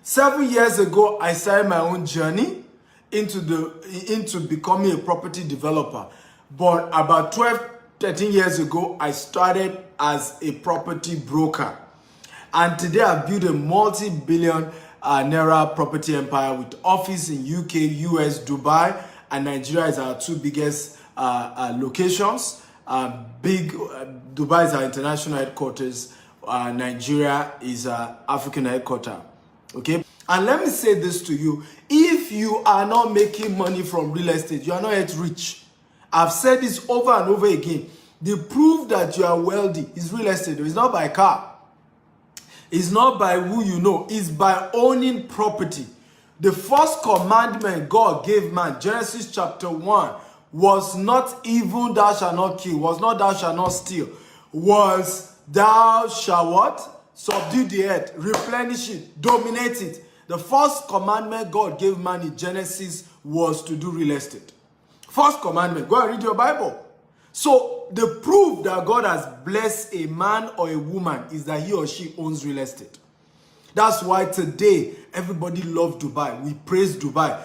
7 years ago, I started my own journey into becoming a property developer. But about 12, 13 years ago, I started as a property broker. And today I've built a multi-billion naira property empire with office in UK, US, Dubai, and Nigeria is our two biggest locations. Dubai is our international headquarters. Nigeria is our African headquarters. Okay, and let me say this to you: if you are not making money from real estate, you are not yet rich. I've said this over and over again. The proof that you are wealthy is real estate. It's not by car. It's not by who you know. It's by owning property. The first commandment God gave man, Genesis chapter 1, was not even thou shalt not kill, was not thou shalt not steal, was thou shalt what? Subdue the earth, replenish it, dominate it. The first commandment God gave man in Genesis was to do real estate. First commandment. Go and read your Bible. So the proof that God has blessed a man or a woman is that he or she owns real estate. That's why today everybody loves Dubai. We praise Dubai.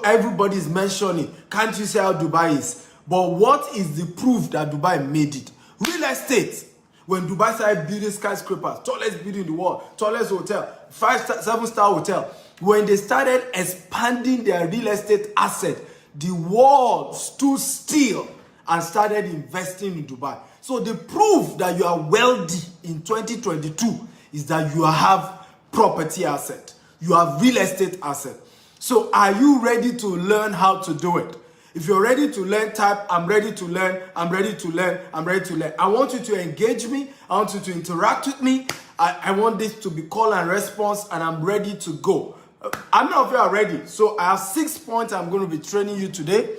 Everybody's mentioning, can't you see how Dubai is? But what is the proof that Dubai made it? Real estate. When Dubai started building skyscrapers, tallest building in the world, tallest hotel, 7-star hotel, when they started expanding their real estate asset, the world stood still and started investing in Dubai. So the proof that you are wealthy in 2022 is that you have property asset. You have real estate asset. So are you ready to learn how to do it? If you're ready to learn, type, I'm ready to learn, I'm ready to learn, I'm ready to learn. I want you to engage me. I want you to interact with me. I want this to be call and response, and I'm ready to go. How many of you are ready? So I have 6 points I'm going to be training you today.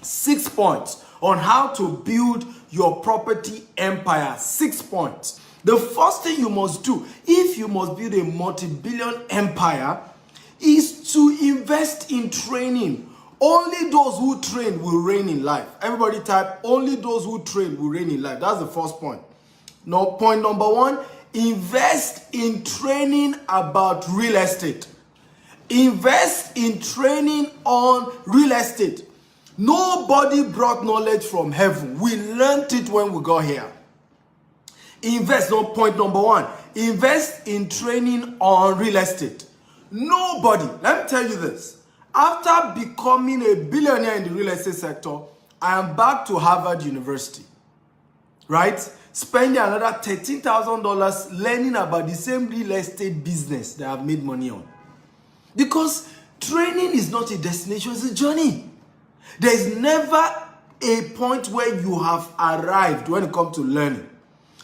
6 points on how to build your property empire. 6 points. The first thing you must do, if you must build a multi-billion empire, is to invest in training. Only those who train will reign in life. Everybody type, only those who train will reign in life. That's the first point. Now, point number 1, invest in training about real estate. Invest in training on real estate. Nobody brought knowledge from heaven. We learned it when we got here. Invest, no, point number 1, invest in training on real estate. Nobody, let me tell you this. After becoming a billionaire in the real estate sector, I am back to Harvard University, right? Spending another $13,000 learning about the same real estate business that I've made money on. Because training is not a destination, it's a journey. There's never a point where you have arrived when it comes to learning.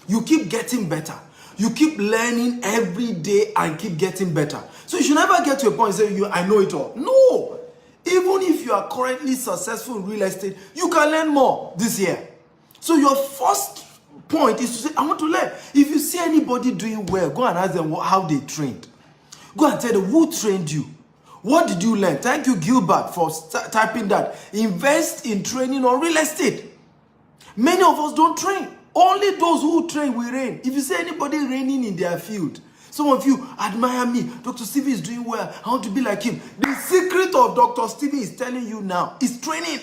You keep getting better. You keep learning every day and keep getting better. So you should never get to a point and say, I know it all. No. Even if you are currently successful in real estate, you can learn more this year. So your first point is to say, I want to learn. If you see anybody doing well, go and ask them how they trained. Go and tell them, who trained you? What did you learn? Thank you, Gilbert, for typing that. Invest in training on real estate. Many of us don't train. Only those who train will reign. If you see anybody reigning in their field, some of you admire me. Dr. Stevie is doing well. I want to be like him. The secret of Dr. Stevie is telling you now is training.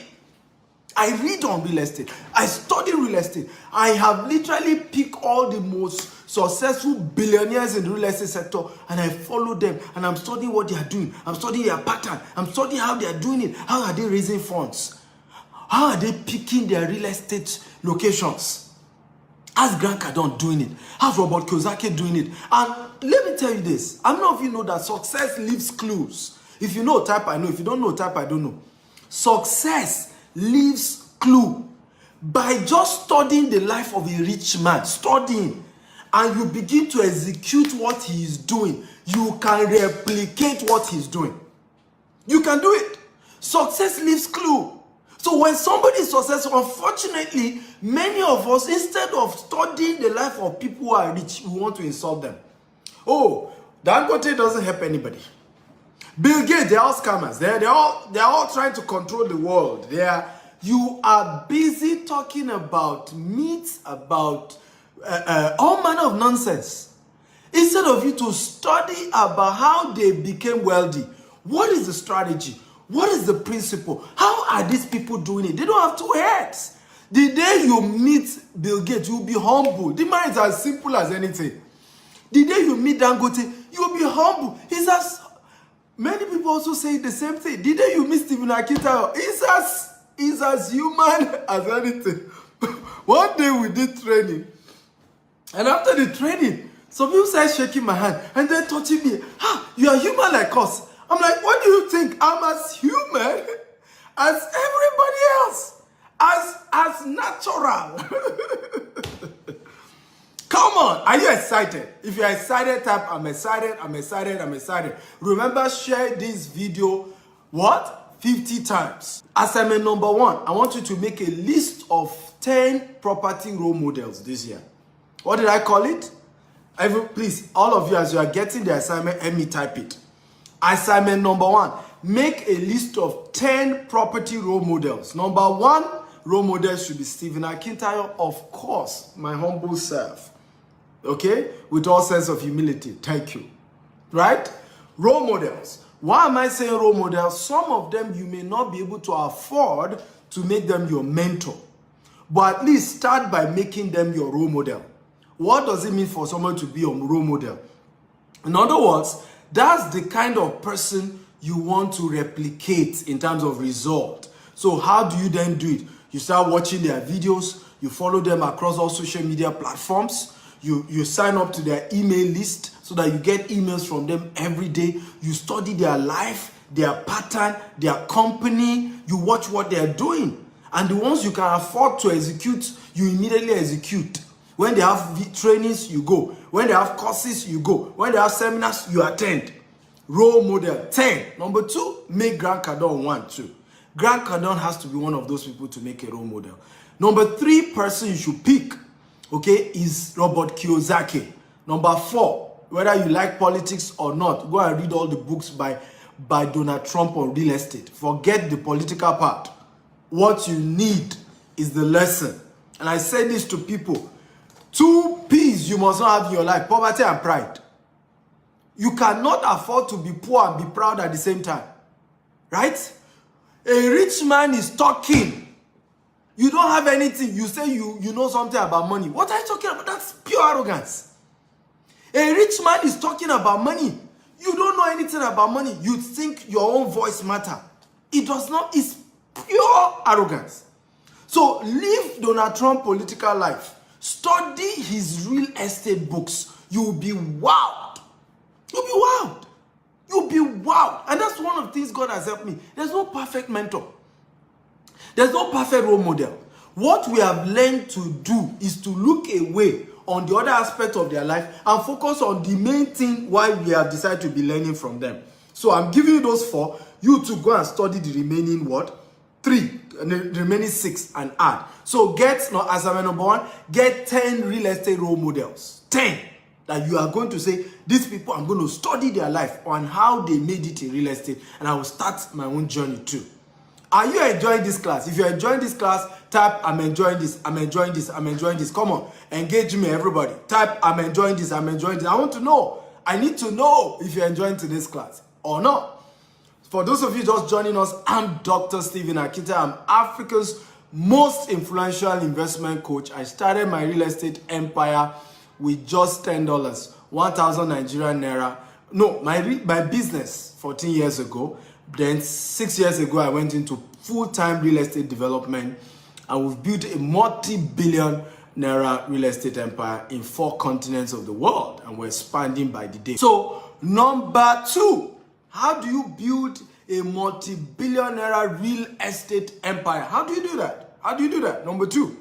I read on real estate. I study real estate. I have literally picked all the most successful billionaires in the real estate sector and I follow them and I'm studying what they are doing. I'm studying their pattern. I'm studying how they are doing it. How are they raising funds? How are they picking their real estate locations? How's Grant Cardone doing it? How's Robert Kiyosaki doing it? And let me tell you this. How many of you know that success leaves clues? If you know, type I know. If you don't know, type I don't know. Success leaves clue. By just studying the life of a rich man, studying, and you begin to execute what he is doing, you can replicate what he's doing. You can do it. Success leaves clue. So when somebody is successful, unfortunately, many of us, instead of studying the life of people who are rich, we want to insult them. Oh, Dangote doesn't help anybody. Bill Gates, they're all scammers. They're all trying to control the world. You are busy talking about myths, about all manner of nonsense. Instead of you to study about how they became wealthy, what is the strategy? What is the principle? How are these people doing it? They don't have two heads. The day you meet Bill Gates, you'll be humble. The man is as simple as anything. The day you meet Dangote, you'll be humble. He's as, many people also say the same thing. The day you meet Stephen Akintayo, he's as human as anything. One day we did training. And after the training, some people started shaking my hand and then touching me. You are human like us. I'm like, what do you think? I'm as human as everybody else. As natural. Come on. Are you excited? If you're excited, type I'm excited, I'm excited, I'm excited. Remember, share this video, 50 times. Assignment number 1, I want you to make a list of 10 property role models this year. What did I call it? Please, all of you, as you are getting the assignment, let me type it. Assignment number 1, make a list of 10 property role models. Number 1 role model should be Stephen Akintayo, of course, my humble self. Okay? With all sense of humility. Thank you. Right? Role models. Why am I saying role models? Some of them you may not be able to afford to make them your mentor. But at least start by making them your role model. What does it mean for someone to be a role model? In other words, that's the kind of person you want to replicate in terms of result. So how do you then do it? You start watching their videos, you follow them across all social media platforms, you sign up to their email list so that you get emails from them every day. You study their life, their pattern, their company, you watch what they're doing. And the ones you can afford to execute, you immediately execute. When they have trainings, you go. When they have courses, you go. When they have seminars, you attend. Role model 10. Number 2, make Grant Cardone 1, 2. Grant Cardone has to be one of those people to make a role model. Number 3 person you should pick, okay, is Robert Kiyosaki. Number 4, whether you like politics or not, go and read all the books by Donald Trump on real estate. Forget the political part. What you need is the lesson. And I say this to people. 2 P's you must not have in your life: poverty and pride. You cannot afford to be poor and be proud at the same time. Right? A rich man is talking. You don't have anything. You say you know something about money. What are you talking about? That's pure arrogance. A rich man is talking about money. You don't know anything about money. You think your own voice matters. It does not. It's pure arrogance. So leave Donald Trump political life. Study his real estate books. You'll be wowed. You'll be wowed. You'll be wowed. And that's one of the things God has helped me. There's no perfect mentor. There's no perfect role model. What we have learned to do is to look away on the other aspect of their life and focus on the main thing why we have decided to be learning from them. So I'm giving you those 4. You to go and study the remaining 3, and the remaining 6 and add. So get, assignment number 1, get 10 real estate role models. 10 that you are going to say, these people, I'm going to study their life on how they made it in real estate, and I will start my own journey too. Are you enjoying this class? If you're enjoying this class, type I'm enjoying this, I'm enjoying this, I'm enjoying this. Come on, engage me, everybody. Type I'm enjoying this, I'm enjoying this. I want to know. I need to know if you're enjoying today's class or not. For those of you just joining us, I'm Dr. Stephen Akintayo. I'm Africa's most influential investment coach. I started my real estate empire with just $10, 1,000 Nigerian naira. No, my business 14 years ago. Then 6 years ago, I went into full-time real estate development, and we've built a multi-billion naira real estate empire in 4 continents of the world, and we're expanding by the day. So, number 2, how do you build a multi-billion naira real estate empire? How do you do that? How do you do that? Number 2,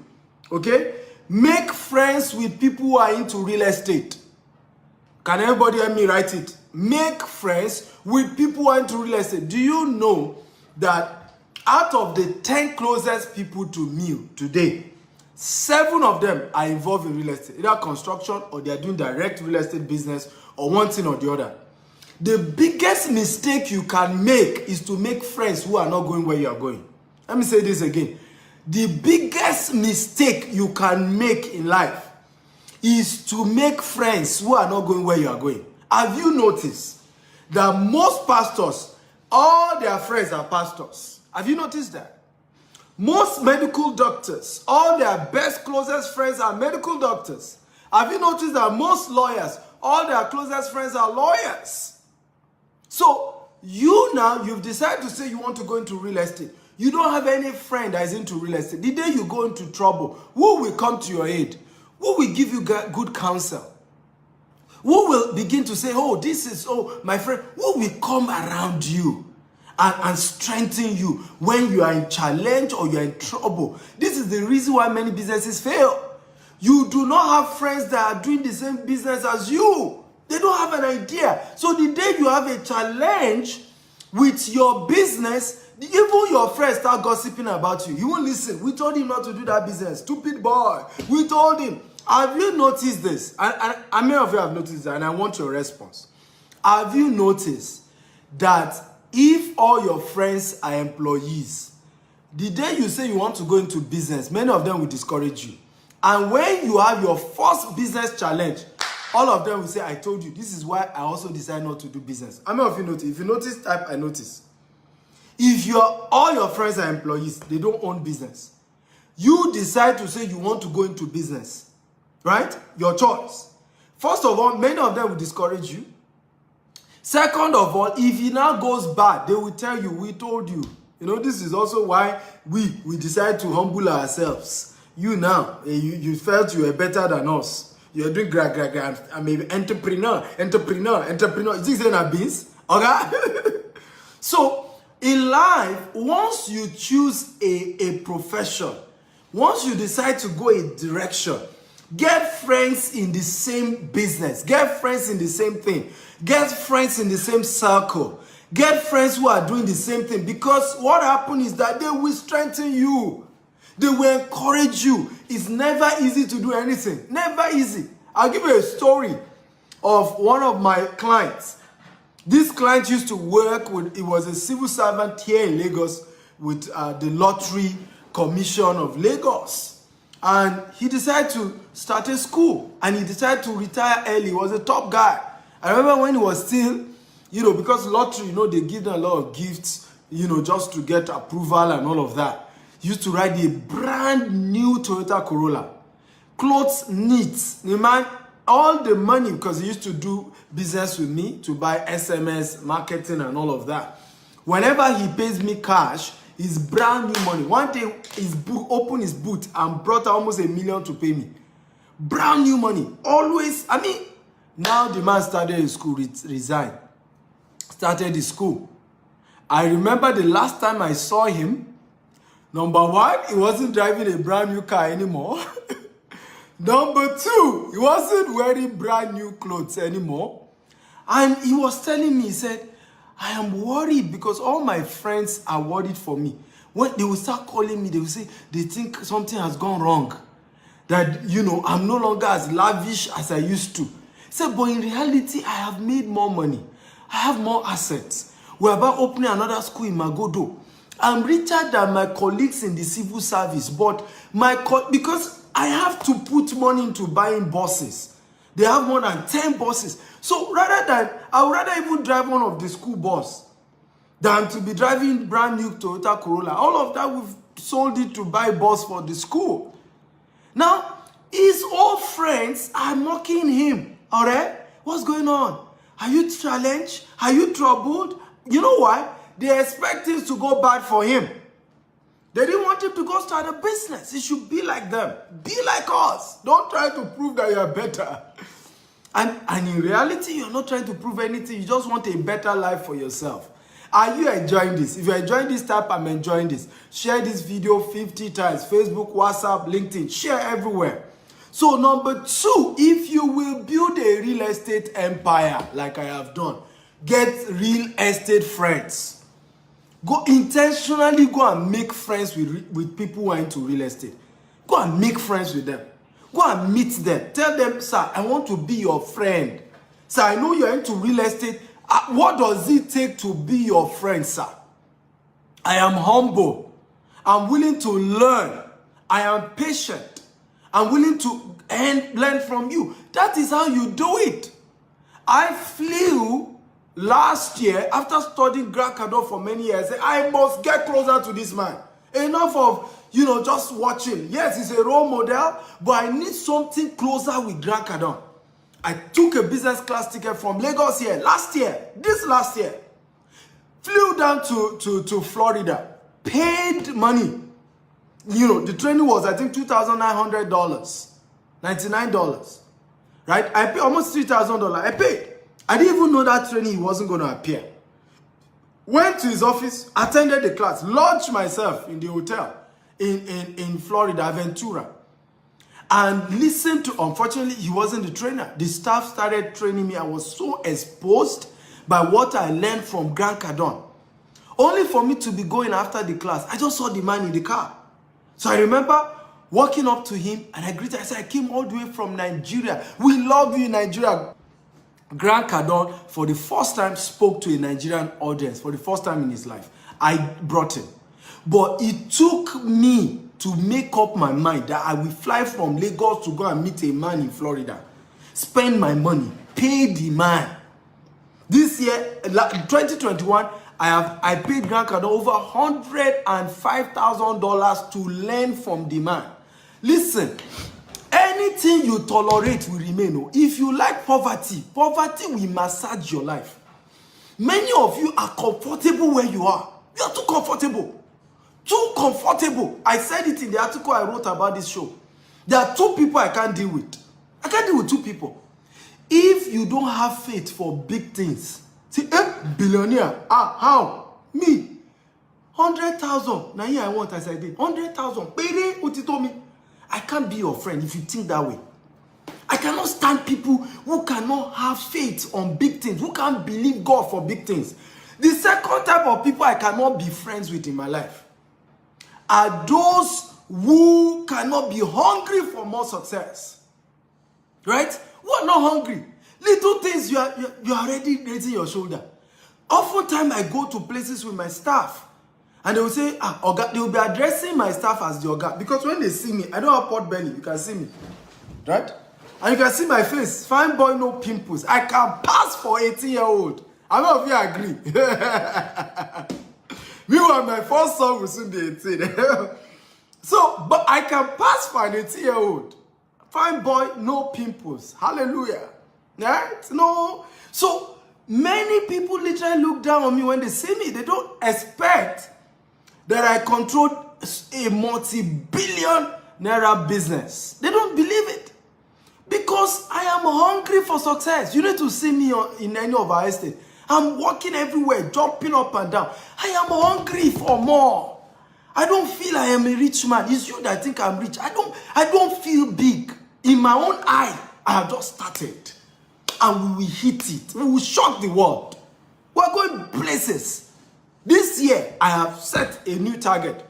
okay? Make friends with people who are into real estate. Can everybody help me write it? Make friends with people who are into real estate. Do you know that out of the 10 closest people to me today, 7 of them are involved in real estate, either construction or they are doing direct real estate business or one thing or the other. The biggest mistake you can make is to make friends who are not going where you are going. Let me say this again. The biggest mistake you can make in life is to make friends who are not going where you are going. Have you noticed that most pastors, all their friends are pastors? Have you noticed that? Most medical doctors, all their best, closest friends are medical doctors. Have you noticed that most lawyers, all their closest friends are lawyers? So, you've decided to say you want to go into real estate. You don't have any friend that is into real estate. The day you go into trouble, who will come to your aid? Who will give you good counsel? Who will begin to say, my friend? Who will come around you and strengthen you when you are in challenge or you are in trouble? This is the reason why many businesses fail. You do not have friends that are doing the same business as you. They don't have an idea. So the day you have a challenge with your business, even your friends start gossiping about you. You won't listen. We told him not to do that business. Stupid boy. We told him. Have you noticed this? And many of you have noticed that, and I want your response. Have you noticed that if all your friends are employees, the day you say you want to go into business, many of them will discourage you. And when you have your first business challenge, all of them will say, I told you, this is why I also decided not to do business. How many of you notice? If you notice, type I notice. If all your friends are employees, they don't own business. You decide to say you want to go into business, right? Your choice. First of all, many of them will discourage you. Second of all, if it now goes bad, they will tell you, we told you. You know, this is also why we decide to humble ourselves. You now, you felt you were better than us. You're doing I'm maybe entrepreneur. You think they're not beans? Okay? So, in life, once you choose a profession, once you decide to go a direction, get friends in the same business, get friends in the same thing, get friends in the same circle, get friends who are doing the same thing, because what happens is that they will strengthen you. They will encourage you. It's never easy to do anything. Never easy. I'll give you a story of one of my clients. This client used to work with, he was a civil servant here in Lagos with the Lottery Commission of Lagos. And he decided to start a school. And he decided to retire early. He was a top guy. I remember when he was still, because lottery, they give them a lot of gifts, just to get approval and all of that. He used to ride a brand new Toyota Corolla. Clothes neat. The man, all the money, because he used to do business with me to buy SMS, marketing and all of that. Whenever he pays me cash, it's brand new money. One day, he opened his boot and brought almost $1 million to pay me. Brand new money. Always, now the man started his school, resigned. Started his school. I remember the last time I saw him, number one, he wasn't driving a brand new car anymore. Number two, he wasn't wearing brand new clothes anymore. And he was telling me, he said, I am worried because all my friends are worried for me. When they will start calling me, they will say, they think something has gone wrong. That, I'm no longer as lavish as I used to. He said, but in reality, I have made more money. I have more assets. We're about opening another school in Magodo. I'm richer than my colleagues in the civil service, but because I have to put money into buying buses. They have more than 10 buses. So I would rather even drive one of the school bus than to be driving brand new Toyota Corolla. All of that, we've sold it to buy bus for the school. Now, his old friends are mocking him. All right? What's going on? Are you challenged? Are you troubled? You know why? They expect things to go bad for him. They didn't want him to go start a business. He should be like them. Be like us. Don't try to prove that you are better. And in reality, you're not trying to prove anything. You just want a better life for yourself. Are you enjoying this? If you're enjoying this, type I'm enjoying this. Share this video 50 times. Facebook, WhatsApp, LinkedIn. Share everywhere. So number two, if you will build a real estate empire like I have done, get real estate friends. Intentionally go and make friends with people who are into real estate. Go and make friends with them. Go and meet them. Tell them, sir, I want to be your friend. Sir, I know you're into real estate. What does it take to be your friend, sir? I am humble. I'm willing to learn. I am patient. I'm willing to and learn from you. That is how you do it. I flew last year after studying Grant Cardone for many years. I must get closer to this man. Enough of, just watching. Yes, he's a role model, but I need something closer with Grant Cardone. I took a business class ticket from Lagos here last year. Flew down to Florida. Paid money. The training was, I think, $2,900. $99. Right? I paid almost $3,000. I paid. I didn't even know that training he wasn't going to appear. Went to his office, attended the class, lodged myself in the hotel in Florida, Ventura. And listened to, unfortunately, he wasn't the trainer. The staff started training me. I was so exposed by what I learned from Grant Cardone. Only for me to be going after the class. I just saw the man in the car. So I remember walking up to him and I greeted. I said, I came all the way from Nigeria. We love you in Nigeria. Grant Cardone, for the first time, spoke to a Nigerian audience for the first time in his life. I brought him. But it took me to make up my mind that I will fly from Lagos to go and meet a man in Florida. Spend my money. Pay the man. This year, 2021, I paid Grant Cardone over $105,000 to learn from the man. Listen, anything you tolerate will remain. If you like poverty will massage your life. Many of you are comfortable where you are. You are too comfortable. Too comfortable. I said it in the article I wrote about this show. There are two people I can't deal with. I can't deal with two people. If you don't have faith for big things, see, billionaire, how? Me. 100,000. Now here I want as I did. 100,000. Pere, what you told me. I can't be your friend if you think that way. I cannot stand people who cannot have faith on big things, who can't believe God for big things. The second type of people I cannot be friends with in my life are those who cannot be hungry for more success. Right? Who are not hungry. Little things you are already raising your shoulder. Oftentimes I go to places with my staff and they will say, Oga, they will be addressing my staff as the Oga. Because when they see me, I don't have pot belly. You can see me. Right? And you can see my face. Fine boy, no pimples. I can pass for 18-year-old. I don't know if you agree. Meanwhile, my first son will soon be 18. But I can pass for an 18-year-old. Fine boy, no pimples. Hallelujah. Right? No. So many people literally look down on me when they see me. They don't expect that I control a multi-billion naira business. They don't believe it. Because I am hungry for success. You need to see me in any of our estate. I'm walking everywhere, jumping up and down. I am hungry for more. I don't feel I am a rich man. It's you that think I'm rich. I don't feel big. In my own eye, I have just started. And we will hit it. We will shock the world. We're going places. This year, I have set a new target.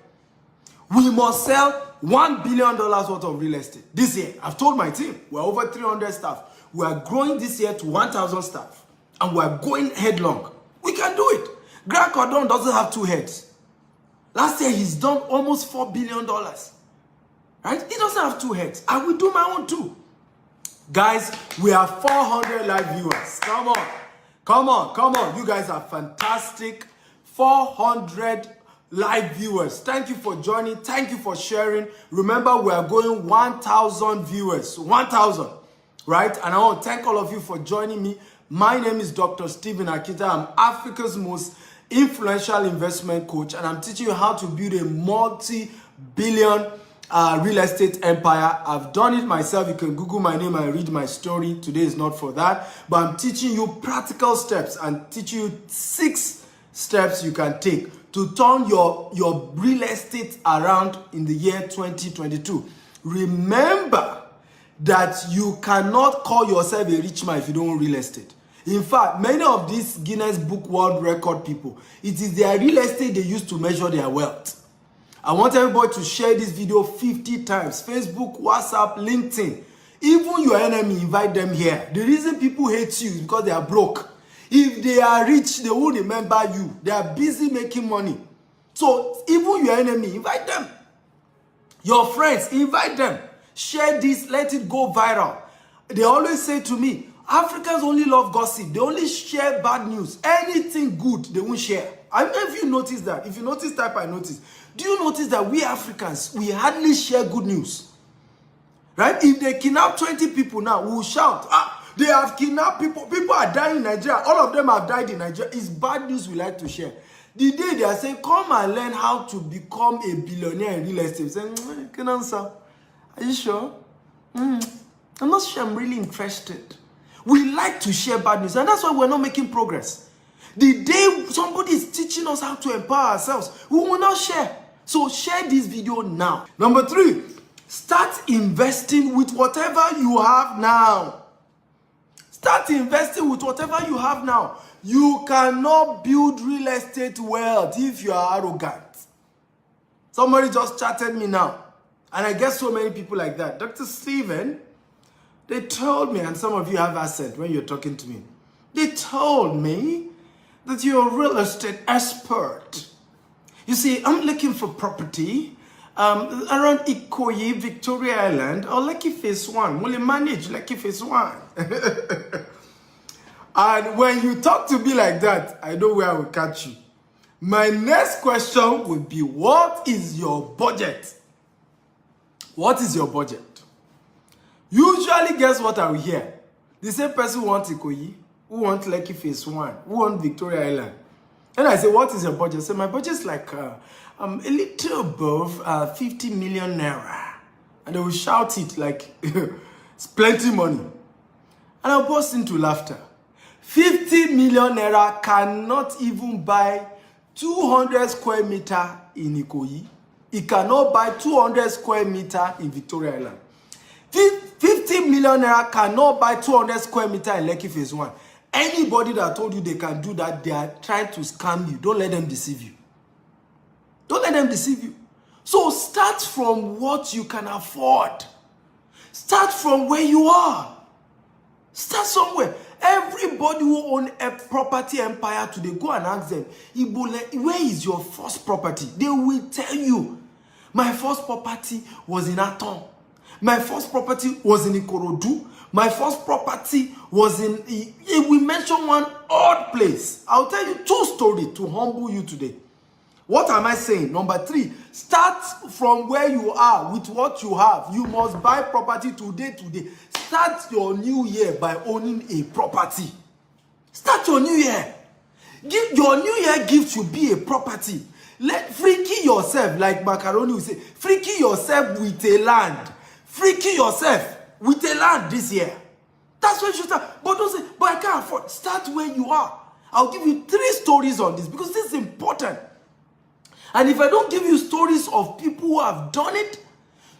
We must sell $1 billion worth of real estate. This year, I've told my team, we're over 300 staff. We are growing this year to 1,000 staff. And we're going headlong. We can do it. Grant Cardone doesn't have two heads. Last year, he's done almost $4 billion. Right? He doesn't have two heads. I will do my own too. Guys, we have 400 live viewers. Come on. Come on. Come on. You guys are fantastic. 400 live viewers. Thank you for joining. Thank you for sharing. Remember, we are going 1,000 viewers. 1,000. Right? And I want to thank all of you for joining me. My name is Dr. Stephen Akintayo. I'm Africa's most influential investment coach, and I'm teaching you how to build a multi-billion real estate empire. I've done it myself. You can Google my name and read my story. Today is not for that, but I'm teaching you practical steps and teaching you 6 steps you can take to turn your real estate around in the year 2022. Remember that you cannot call yourself a rich man if you don't own real estate. In fact, many of these Guinness Book World Record people, it is their real estate they use to measure their wealth. I want everybody to share this video 50 times. Facebook, WhatsApp, LinkedIn. Even your enemy, invite them here. The reason people hate you is because they are broke. If they are rich, they won't remember you. They are busy making money. So even your enemy, invite them. Your friends, invite them. Share this, let it go viral. They always say to me, Africans only love gossip. They only share bad news. Anything good, they won't share. I don't know if you notice that. If you notice, type I notice. Do you notice that we Africans, we hardly share good news? Right? If they kidnap 20 people now, we will shout, they have kidnapped people. People are dying in Nigeria. All of them have died in Nigeria. It's bad news we like to share. The day they are saying, come and learn how to become a billionaire in real estate. Saying, can answer. Are you sure? I'm not sure I'm really interested. We like to share bad news, and that's why we're not making progress. The day somebody is teaching us how to empower ourselves, we will not share. So share this video now. Number 3, start investing with whatever you have now. Start investing with whatever you have now. You cannot build real estate wealth if you are arrogant. Somebody just chatted me now, and I get so many people like that. Dr. Steven, they told me, and some of you have accent when you're talking to me, they told me that you're a real estate expert. You see, I'm looking for property around Ikoyi, Victoria Island, or Lekki Phase 1. Will you manage Lekki Phase 1? And when you talk to me like that, I know where I will catch you. My next question would be, what is your budget? What is your budget? Usually, guess what I will hear? The same person who wants Ikoyi, who wants Lekki Phase 1, who wants Victoria Island. And I say, what is your budget? So my budget is like a little above 50 million naira. And they will shout it like it's plenty money. And I'll burst into laughter. 50 million naira cannot even buy 200 square meter in Ikoyi. It cannot buy 200 square meter in Victoria Island. 50 million naira cannot buy 200 square meter in Lekki Phase 1. Anybody that told you they can do that, they are trying to scam you. Don't let them deceive you. Don't let them deceive you. So start from what you can afford. Start from where you are. Start somewhere. Everybody who owns a property empire today, go and ask them, where is your first property? They will tell you, my first property was in Aton. My first property was in Ikorodu. My first property was in, if we mention one odd place, I'll tell you 2 stories to humble you today. What am I saying? Number 3, start from where you are with what you have. You must buy property today. Start your new year by owning a property. Start your new year. Your new year gift should be a property. Let freaky yourself, like Macaroni will say, freaky yourself with a land. Freaky yourself with a land this year. That's where you should start. But don't say, but I can't afford. Start where you are. I'll give you 3 stories on this because this is important. And if I don't give you stories of people who have done it,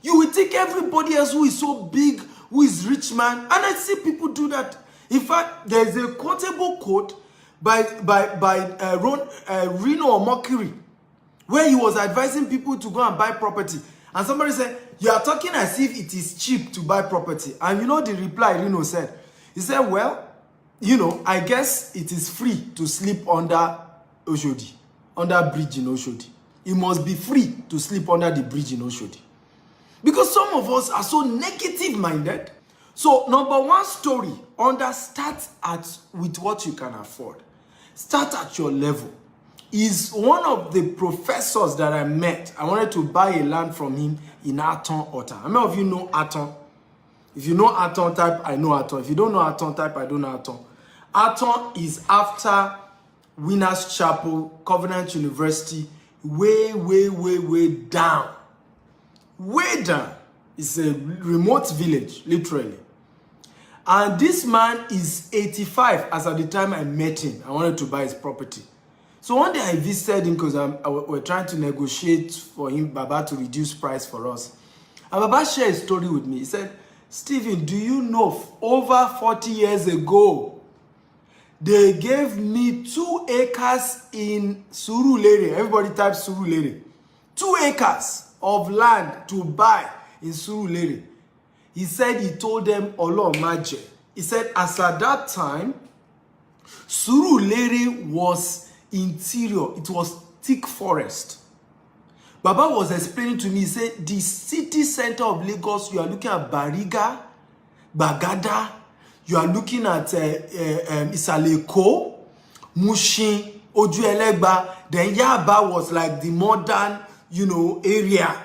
you will take everybody else who is so big, who is rich man. And I see people do that. In fact, there is a quotable quote by Reno Mercury, where he was advising people to go and buy property. And somebody said, you are talking as if it is cheap to buy property. And you know the reply Reno said? He said, well, you know, I guess it is free to sleep under Oshodi, under bridge in Oshodi. It must be free to sleep under the bridge in Oshodi. Because some of us are so negative-minded. So, number 1 story, start with what you can afford. Start at your level. Is one of the professors that I met. I wanted to buy a land from him in Aton, Ota. How many of you know Aton? If you know Aton, type I know Aton. If you don't know Aton, type I don't know Aton. Aton is after Winners Chapel, Covenant University, way down. Way down. It's a remote village, literally. And this man is 85 as at the time I met him. I wanted to buy his property. So one day I visited him because we're trying to negotiate for him, Baba, to reduce price for us. And Baba shared a story with me. He said, Stephen, do you know, over 40 years ago, they gave me 2 acres in Surulere. Everybody type Surulere. 2 acres of land to buy in Surulere. He said he told them, Olo Maje. He said, as at that time, Surulere was interior. It was thick forest. Baba was explaining to me, he said, the city center of Lagos, you are looking at Bariga, Bagada, you are looking at Isaleko, Mushin, Ojuelegba, then Yaba was like the modern, area.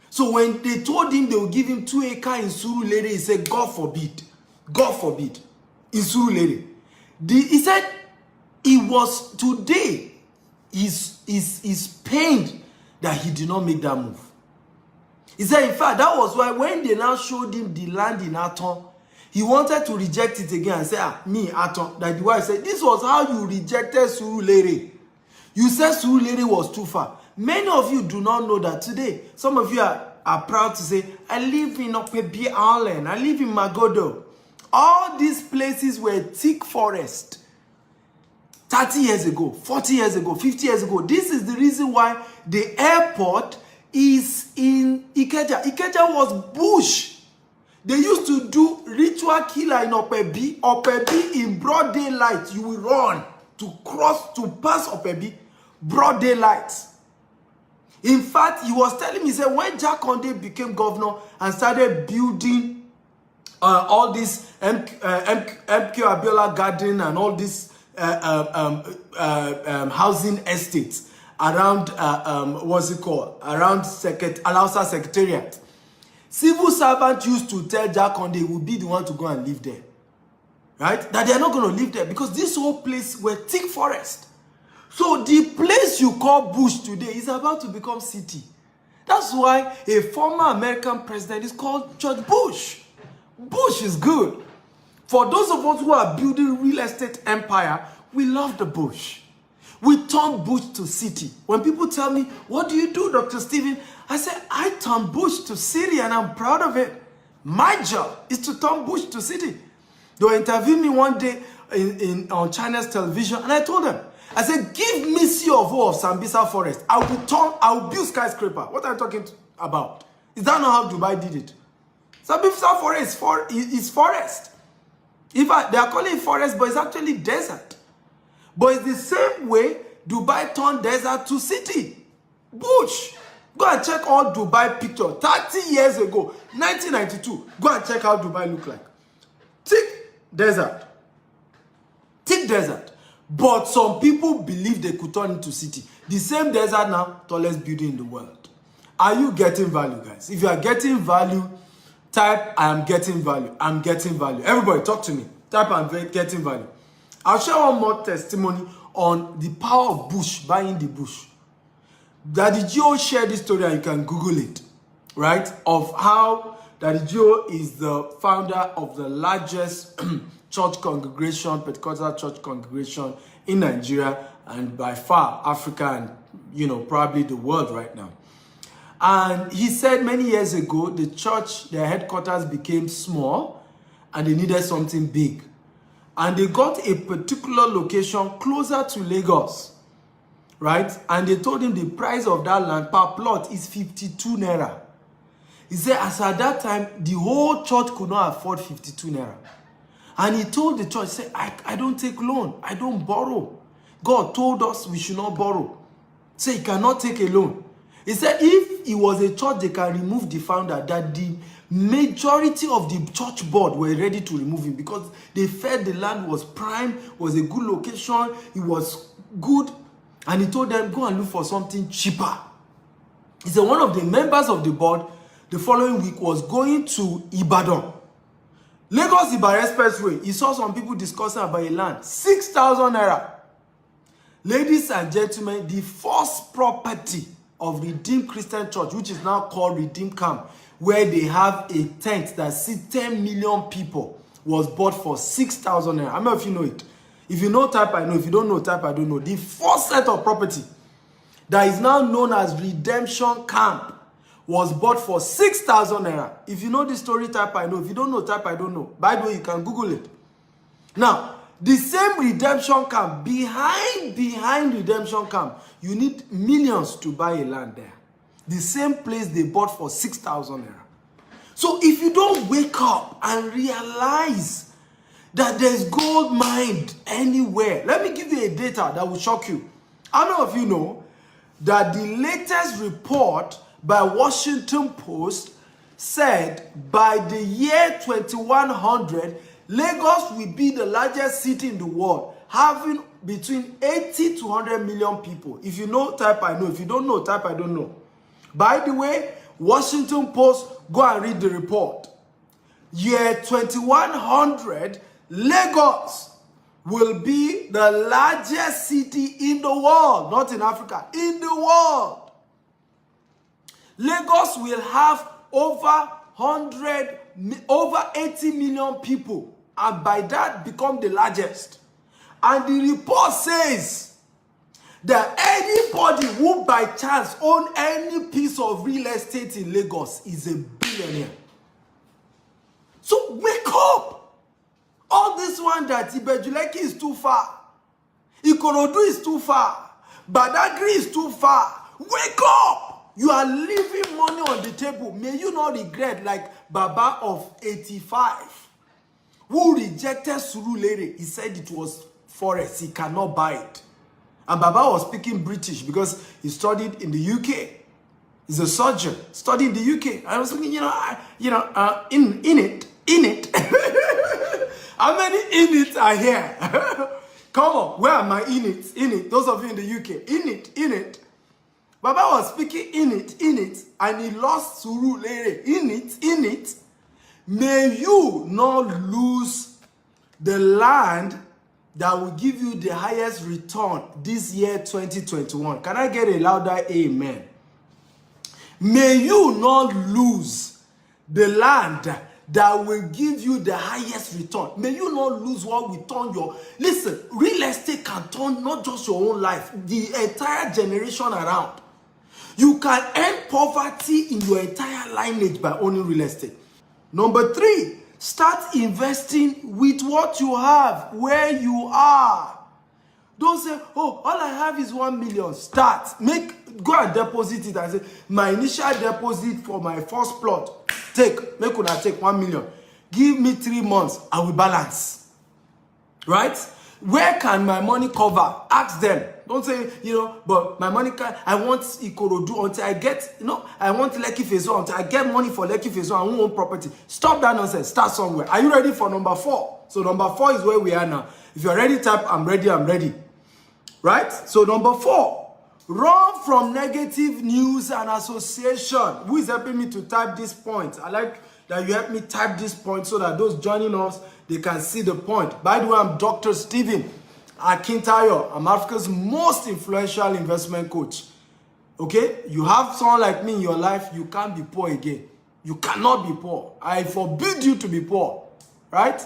So when they told him they would give him 2 acres in Surulere, he said, God forbid, in Surulere. He said, he was today, he's pained that he did not make that move. He said, in fact, that was why when they now showed him the land in Aton, he wanted to reject it again and say, me, Aton. That the wife said, this was how you rejected Surulere. You said Surulere was too far. Many of you do not know that today. Some of you are proud to say, I live in Opebi Island, I live in Magodo. All these places were thick forest. 30 years ago, 40 years ago, 50 years ago. This is the reason why the airport is in Ikeja. Ikeja was bush. They used to do ritual killer in Opebi. Opebi in broad daylight. You will run to pass Opebi. Broad daylight. In fact, he was telling me, he said, when Jack Conde became governor and started building all this MQ Abiola Garden and all this housing estates around what's it called, around Alausa Secretariat, civil servants used to tell Jack Conde he would be the one to go and live there, right? That they are not going to live there because this whole place were thick forest. So the place you call bush today is about to become city. That's why a former American president is called George Bush. Bush is good. For those of us who are building real estate empire, we love the bush. We turn bush to city. When people tell me, what do you do, Dr. Stephen? I say, I turn bush to city and I'm proud of it. My job is to turn bush to city. They interviewed me one day on China's television and I told them, I said, give me COO of Sambisa Forest. I will build skyscraper. What are you talking about? Is that not how Dubai did it? Sambisa Forest is forest. In fact, they are calling it forest, but it's actually desert. But it's the same way Dubai turned desert to city. Bush. Go and check all Dubai pictures. 30 years ago, 1992. Go and check how Dubai looked like. Thick desert. Thick desert. But some people believe they could turn into city. The same desert now, tallest building in the world. Are you getting value, guys? If you are getting value, type, I am getting value. I'm getting value. Everybody, talk to me. Type, I'm getting value. I'll share one more testimony on the power of bush, buying the bush. Daddy Joe shared this story and you can Google it, right? Of how Daddy Joe is the founder of the largest church congregation, Pentecostal church congregation in Nigeria and by far Africa and, probably the world right now. And he said many years ago, the church, their headquarters became small and they needed something big. And they got a particular location closer to Lagos, right? And they told him the price of that land per plot is 52 naira. He said, as at that time, the whole church could not afford 52 naira. And he told the church, say, I don't take loan. I don't borrow. God told us we should not borrow. So he cannot take a loan. He said if it was a church, they can remove the founder, that the majority of the church board were ready to remove him because they felt the land was prime, was a good location, it was good. And he told them, go and look for something cheaper. He said one of the members of the board the following week was going to Ibadan. Lagos Ibadan Expressway. He saw some people discussing about a land. 6,000 naira. Ladies and gentlemen, the first property of Redeemed Christian Church, which is now called Redeemed Camp, where they have a tent that seats 10 million people, was bought for 6,000 naira. How many of you know it? If you know, type I know. If you don't know, type I don't know. The first set of property that is now known as Redemption Camp was bought for 6,000 naira. If you know the story, type I know. If you don't know, type I don't know. By the way, you can Google it. Now, the same Redemption Camp, behind Redemption Camp, you need millions to buy a land there. The same place they bought for 6,000 naira. So if you don't wake up and realize that there's gold mined anywhere, let me give you a data that will shock you. How many of you know that the latest report by Washington Post said by the year 2100, Lagos will be the largest city in the world, having between 80 to 100 million people. If you know, type I know. If you don't know, type I don't know. By the way, Washington Post, go and read the report. Year 2100, Lagos will be the largest city in the world, not in Africa, in the world. Lagos will have over 80 million people, and by that become the largest. And the report says that anybody who by chance own any piece of real estate in Lagos is a billionaire. So wake up! All this one that Ibejuleki is too far, Ikorodu is too far, Badagry is too far. Wake up! You are leaving money on the table. May you not regret like Baba of 85, who rejected Surulere. He said it was forest, he cannot buy it. And Baba was speaking British because he studied in the UK. He's a surgeon, studied in the UK. I was thinking, in it. How many in it are here? Come on, where are my in it? In it. Those of you in the UK, in it. Baba was speaking in it, and he lost Surulere. In it. May you not lose the land that will give you the highest return this year 2021. Can I get a louder amen? May you not lose the land that will give you the highest return. May you not lose what will turn your... Listen, real estate can turn not just your own life, the entire generation around. You can end poverty in your entire lineage by owning real estate. Number 3, start investing with what you have, where you are. Don't say, oh, all I have is 1 million. Start. Go and deposit it and say, my initial deposit for my first plot, make una take 1 million. Give me 3 months, I will balance. Right? Where can my money cover? Ask them. Don't say, but my money can, I want Ikorodu until I get, I want Lekki Phase 1 until I get money for Lekki Phase 1, I won't own property. Stop that nonsense. Start somewhere. Are you ready for number 4? So number 4 is where we are now. If you're ready, type, I'm ready. Right? So number 4. Run from negative news and association. Who is helping me to type this point? I like that you help me type this point so that those joining us, they can see the point. By the way, I'm Dr. Stephen Akintayo. I'm Africa's most influential investment coach. Okay? You have someone like me in your life, you can't be poor again. You cannot be poor. I forbid you to be poor. Right?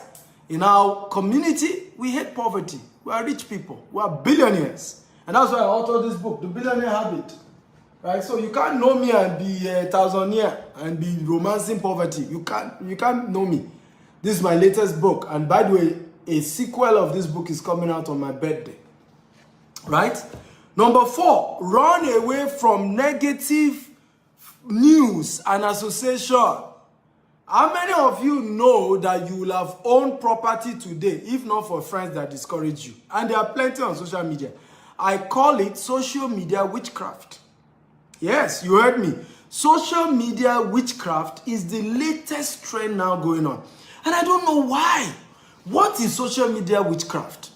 In our community, we hate poverty. We are rich people. We are billionaires. And that's why I authored this book, The Billionaire Habit. Right? So you can't know me and be a thousandaire and be romancing poverty. You can't know me. This is my latest book. And by the way, a sequel of this book is coming out on my birthday. Right? Number 4, run away from negative news and association. How many of you know that you will have owned property today, if not for friends that discourage you? And there are plenty on social media. I call it social media witchcraft. Yes, you heard me. Social media witchcraft is the latest trend now going on. And I don't know why. What is social media witchcraft?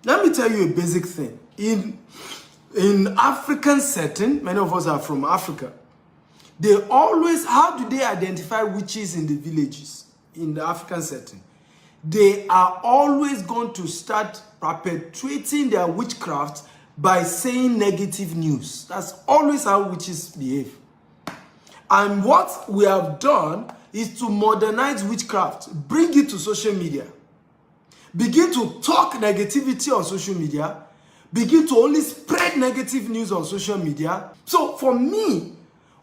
Let me tell you a basic thing. In African setting, many of us are from Africa, they always, how do they identify witches in the villages in the African setting? They are always going to start perpetuating their witchcraft by saying negative news. That's always how witches behave. And what we have done is to modernize witchcraft, bring it to social media. Begin to talk negativity on social media. Begin to only spread negative news on social media. So for me,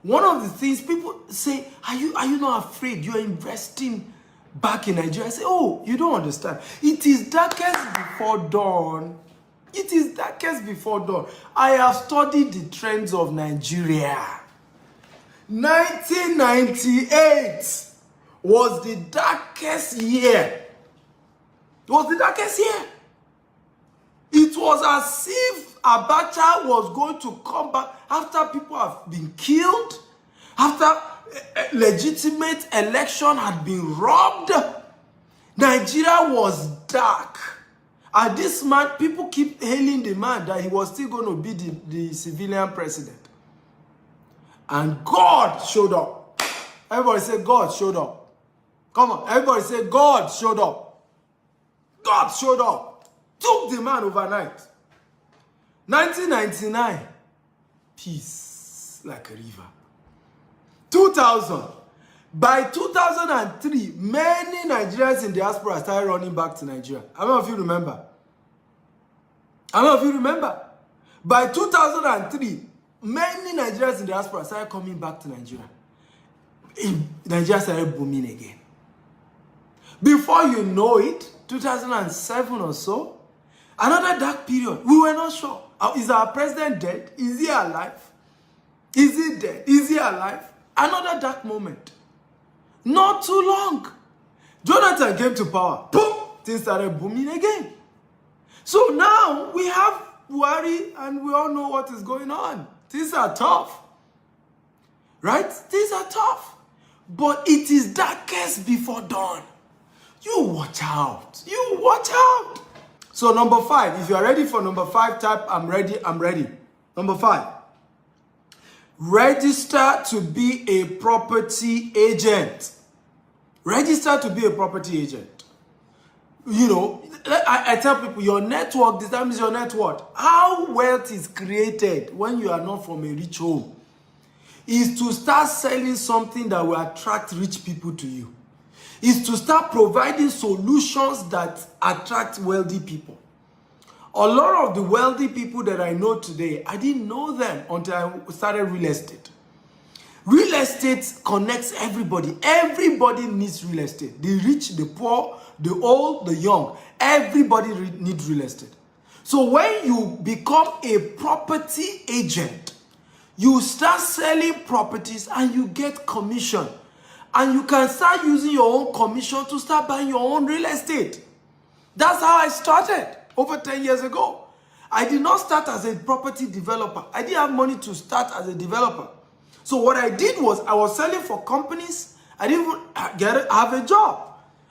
one of the things people say, are you not afraid? You're investing back in Nigeria. I say, oh, you don't understand. It is darkest before dawn. It is darkest before dawn. I have studied the trends of Nigeria. 1998 was the darkest year. It was the darkest year. It was as if Abacha was going to come back after people have been killed, after legitimate election had been robbed. Nigeria was dark. And this man, people keep hailing the man that he was still going to be the civilian president. And God showed up. Everybody say, God showed up. Come on, everybody say, God showed up. God showed up. Took the man overnight. 1999, peace like a river. 2000, by 2003, many Nigerians in diaspora started running back to Nigeria. How many of you remember? How many of you remember? By 2003, many Nigerians in diaspora started coming back to Nigeria. Nigeria started booming again. Before you know it, 2007 or so, another dark period. We were not sure. Is our president dead? Is he alive? Is he dead? Is he alive? Another dark moment. Not too long. Jonathan came to power. Boom! Things started booming again. So now we have Buhari and we all know what is going on. Things are tough. Right? Things are tough. But it is darkest before dawn. You watch out. You watch out. So number 5. If you are ready for number 5, type I'm ready, I'm ready. Number 5. Register to be a property agent. Register to be a property agent. You know, I tell people your network determines your net worth. How wealth is created when you are not from a rich home is to start selling something that will attract rich people to you. Is to start providing solutions that attract wealthy people. A lot of the wealthy people that I know today, I didn't know them until I started real estate. Real estate connects everybody. Everybody needs real estate. The rich, the poor, the old, the young. Everybody needs real estate. So when you become a property agent, you start selling properties and you get commission. And you can start using your own commission to start buying your own real estate. That's how I started over 10 years ago. I did not start as a property developer. I didn't have money to start as a developer. So what I did was I was selling for companies. I didn't even have a job.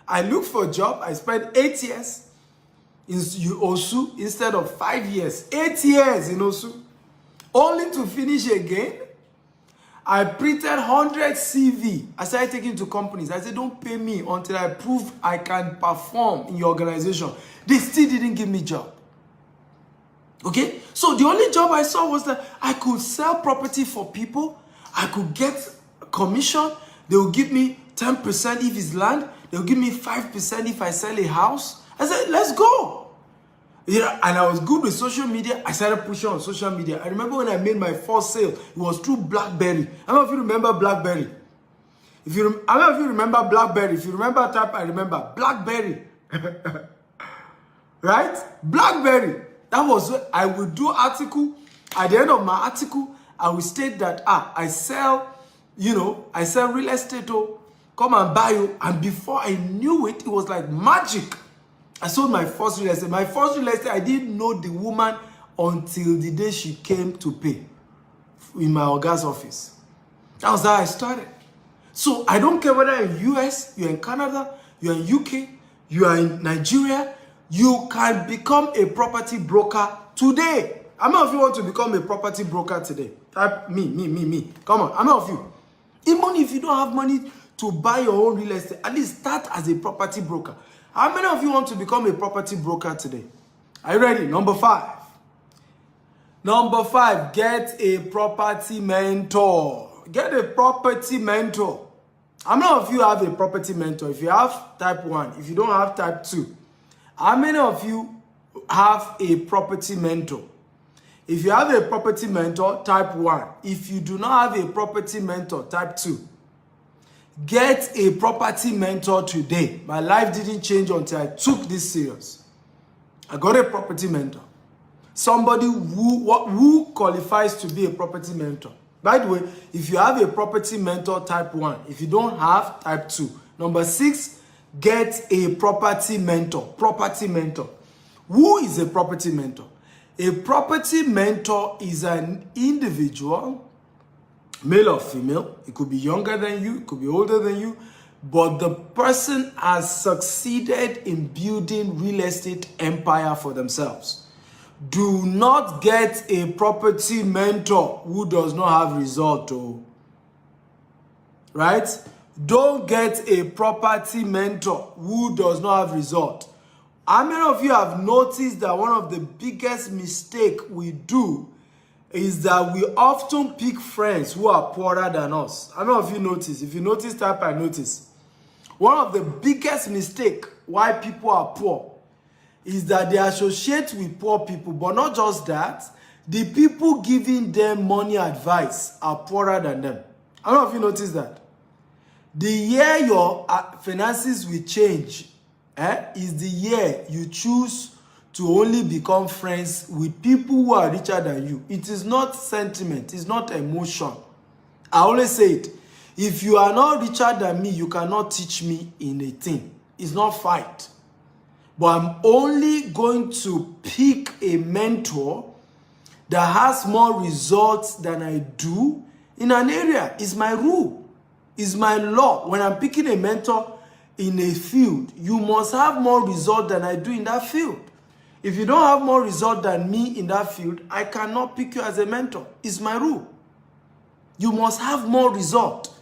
I looked for a job. I spent 8 years in Osu instead of 5 years. 8 years in Osu. Only to finish again. I printed 100 CV. I started taking to companies. I said, don't pay me until I prove I can perform in your organization. They still didn't give me job. Okay? So the only job I saw was that I could sell property for people. I could get commission. They will give me 10% if it's land. They will give me 5% if I sell a house. I said, let's go. Yeah, and I was good with social media. I started pushing on social media. I remember when I made my first sale, it was through BlackBerry. How many of you remember BlackBerry? How many of you remember BlackBerry? If you remember, type I remember. BlackBerry. Right? BlackBerry. That was what I would do article. At the end of my article, I would state that, I sell, I sell real estate. Come and buy you. And before I knew it, it was like magic. I sold my first real estate. My first real estate, I didn't know the woman until the day she came to pay in my Oga's office. That was how I started. So I don't care whether you're in US, you're in Canada, you're in UK, you are in Nigeria, you can become a property broker today. How many of you want to become a property broker today? Type me. Come on, how many of you? Even if you don't have money to buy your own real estate, at least start as a property broker. How many of you want to become a property broker today? Are you ready? Number 5. Number 5, get a property mentor. Get a property mentor. How many of you have a property mentor? If you have, type 1. If you don't have, type 2. How many of you have a property mentor? If you have a property mentor, type 1. If you do not have a property mentor, type 2. Get a property mentor today. My life didn't change until I took this serious. I got a property mentor. Somebody who qualifies to be a property mentor. By the way, if you have a property mentor, type 1. If you don't have, type 2. Number 6, get a property mentor. Property mentor. Who is a property mentor? A property mentor is an individual, male or female. It could be younger than you, it could be older than you, but the person has succeeded in building real estate empire for themselves. Do not get a property mentor who does not have result, right? Don't get a property mentor who does not have result. How many of you have noticed that one of the biggest mistakes we do is that we often pick friends who are poorer than us? How many of you notice? If you notice, type I notice. One of the biggest mistakes why people are poor is that they associate with poor people, but not just that, the people giving them money advice are poorer than them. How many of you notice that? The year your finances will change is the year you choose to only become friends with people who are richer than you. It is not sentiment, it's not emotion. I always say it. If you are not richer than me, you cannot teach me in a thing. It's not fight. But I'm only going to pick a mentor that has more results than I do in an area. It's my rule. It's my law. When I'm picking a mentor in a field, you must have more result than I do in that field. If you don't have more result than me in that field, I cannot pick you as a mentor. It's my rule. You must have more result.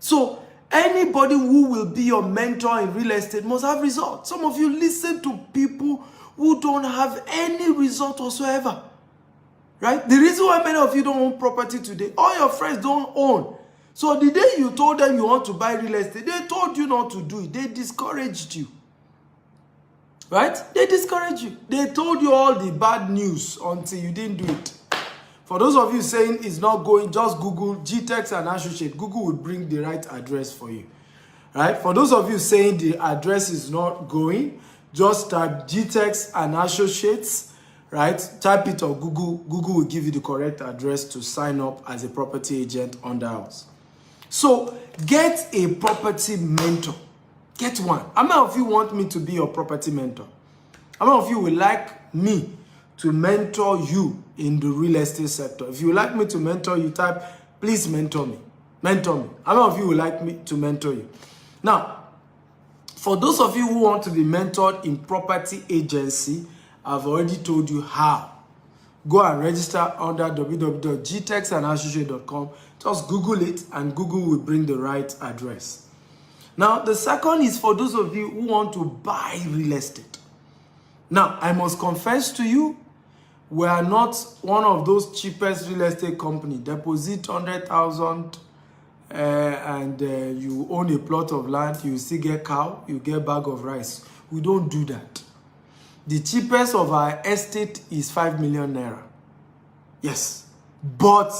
So anybody who will be your mentor in real estate must have results. Some of you listen to people who don't have any result whatsoever. Right? The reason why many of you don't own property today, all your friends don't own. So the day you told them you want to buy real estate, they told you not to do it. They discouraged you. Right? They discouraged you. They told you all the bad news until you didn't do it. For those of you saying it's not going, just Google GTEX and Associate. Google will bring the right address for you. Right? For those of you saying the address is not going, just type GTEX and Associates. Right? Type it on Google. Google will give you the correct address to sign up as a property agent on the house. So get a property mentor. Get one. How many of you want me to be your property mentor? How many of you would like me to mentor you in the real estate sector? If you would like me to mentor you, type, please mentor me. Mentor me. How many of you would like me to mentor you? Now, for those of you who want to be mentored in property agency, I've already told you how. Go and register under www.gtexandassociate.com. Just Google it and Google will bring the right address. Now, the second is for those of you who want to buy real estate. Now, I must confess to you, we are not one of those cheapest real estate company. Deposit 100,000 and you own a plot of land, you still get cow, you get bag of rice. We don't do that. The cheapest of our estate is 5 million naira. Yes. But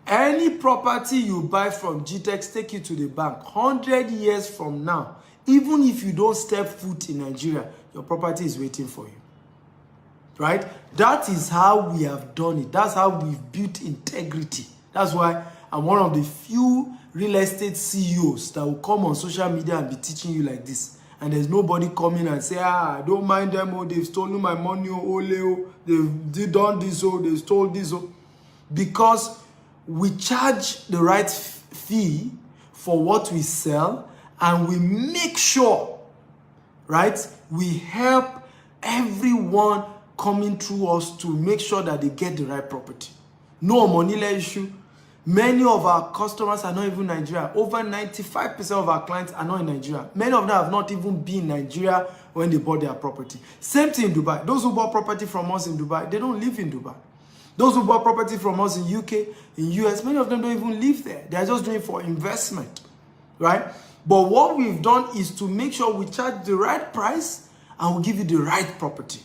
any property you buy from GTEX, take it to the bank. 100 years from now, even if you don't step foot in Nigeria, your property is waiting for you. Right? That is how we have done it. That's how we've built integrity. That's why I'm one of the few real estate CEOs that will come on social media and be teaching you like this. And there's nobody coming and say, I don't mind them, oh, they've stolen my money, oh, they've done this, oh, they stole this, oh. Because we charge the right fee for what we sell, and we make sure, right, we help everyone coming through us to make sure that they get the right property. No money issue. Many of our customers are not even Nigeria. Over 95% of our clients are not in Nigeria. Many of them have not even been in Nigeria when they bought their property. Same thing in Dubai. Those who bought property from us in Dubai, they don't live in Dubai. Those who bought property from us in UK, in US, many of them don't even live there. They are just doing it for investment, right? But what we've done is to make sure we charge the right price and we give you the right property.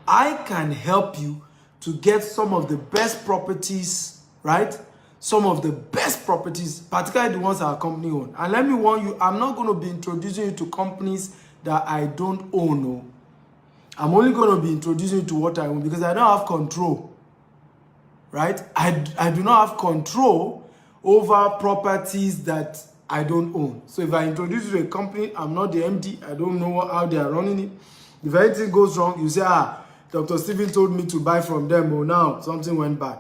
I can help you to get some of the best properties, right? Some of the best properties, particularly the ones our company own. And let me warn you, I'm not going to be introducing you to companies that I don't own. No. I'm only going to be introducing you to what I own because I don't have control. Right? I do not have control over properties that I don't own. So if I introduce you to a company, I'm not the MD. I don't know how they are running it. If anything goes wrong, you say, Dr. Stephen told me to buy from them, but now something went bad.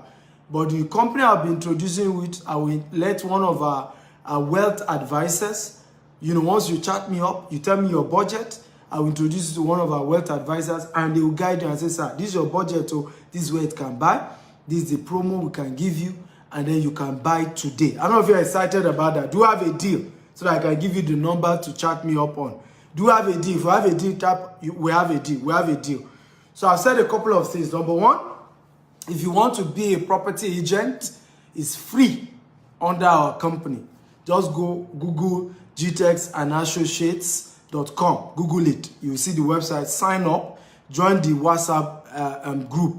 But the company I'll be introducing with, I will let one of our wealth advisors, once you chat me up, you tell me your budget, I will introduce you to one of our wealth advisors, and they will guide you and say, sir, this is your budget, so this is where it can buy, this is the promo we can give you, and then you can buy today. I don't know if you're excited about that. Do you have a deal so that I can give you the number to chat me up on? Do you have a deal? If you have a deal, we have a deal. We have a deal. So I've said a couple of things. Number one, if you want to be a property agent, it's free under our company. Just go Google GTEX and Associates.com. Google it. You'll see the website. Sign up. Join the WhatsApp group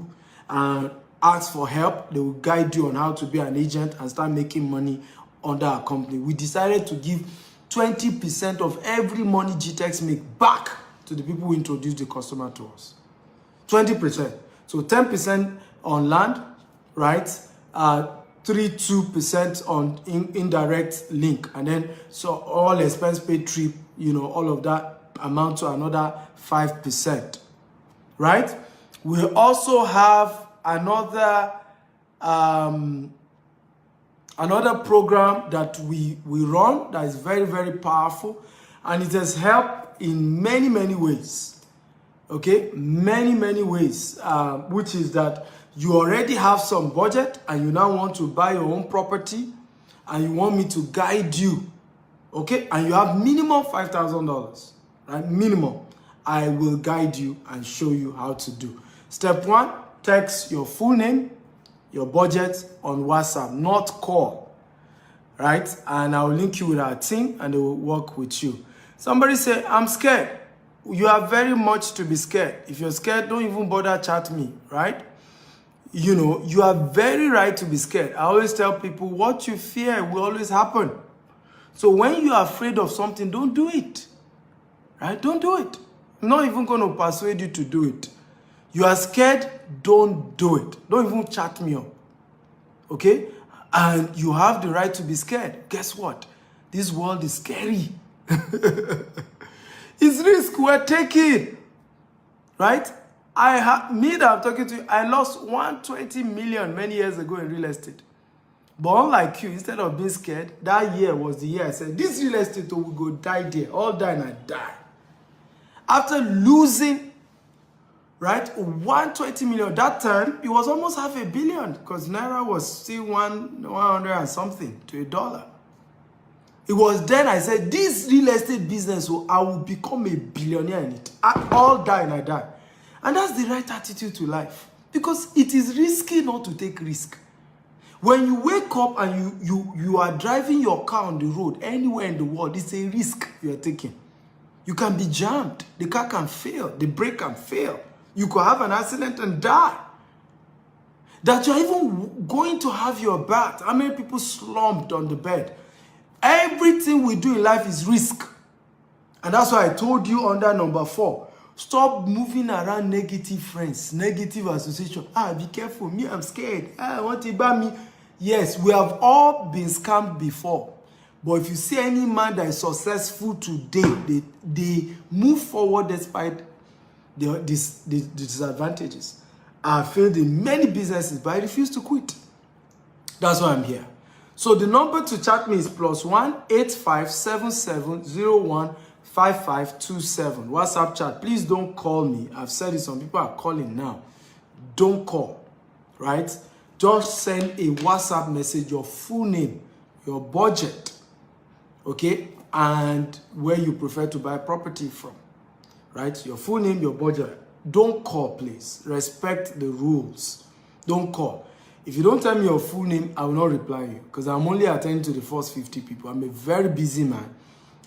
and ask for help. They will guide you on how to be an agent and start making money under our company. We decided to give 20% of every money GTEX make back to the people who introduce the customer to us. 20%. So 10% on land, right? 2% on indirect link. And then, so all expense paid trip, all of that amount to another 5%, right? We also have another program that we run that is very, very powerful, and it has helped in many, many ways. Okay, many ways, which is that you already have some budget and you now want to buy your own property and you want me to guide you, okay, and you have minimum $5,000, right? Minimum. I will guide you and show you how to do. Step one, text your full name, your budget on WhatsApp, not call, right? And I'll link you with our team and they will work with you. Somebody say, I'm scared. You are very much to be scared. If you're scared, don't even bother chat me, right? You are very right to be scared. I always tell people, what you fear will always happen. So when you are afraid of something, don't do it, right? Don't do it. I'm not even going to persuade you to do it. You are scared, don't do it. Don't even chat me up, okay? And you have the right to be scared. Guess what? This world is scary. It's risk we're taking, right? Me that I'm talking to you, I lost 120 million many years ago in real estate. But unlike you, instead of being scared, that year was the year I said, this real estate will go die there. All die and I die. After losing, right, 120 million, that time, it was almost $500 million because Naira was still 100 and something to $1. It was then I said, this real estate business, I will become a billionaire in it. I all die and I die. And that's the right attitude to life. Because it is risky not to take risk. When you wake up and you are driving your car on the road anywhere in the world, it's a risk you are taking. You can be jammed. The car can fail. The brake can fail. You could have an accident and die. That you're even going to have your bath. How many people slumped on the bed? Everything we do in life is risk. And that's why I told you under number 4, stop moving around negative friends, negative association. Be careful. Me, I'm scared. I want to buy me. Yes, we have all been scammed before. But if you see any man that is successful today, they move forward despite the disadvantages. I failed in many businesses, but I refuse to quit. That's why I'm here. So the number to chat me is +1 857701 5527. WhatsApp chat. Please don't call me. I've said it. Some people are calling now. Don't call, right? Just send a WhatsApp message, your full name, your budget, okay, and where you prefer to buy property from, right? Your full name, your budget. Don't call, please. Respect the rules. Don't call. If you don't tell me your full name, I will not reply you because I'm only attending to the first 50 people. I'm a very busy man.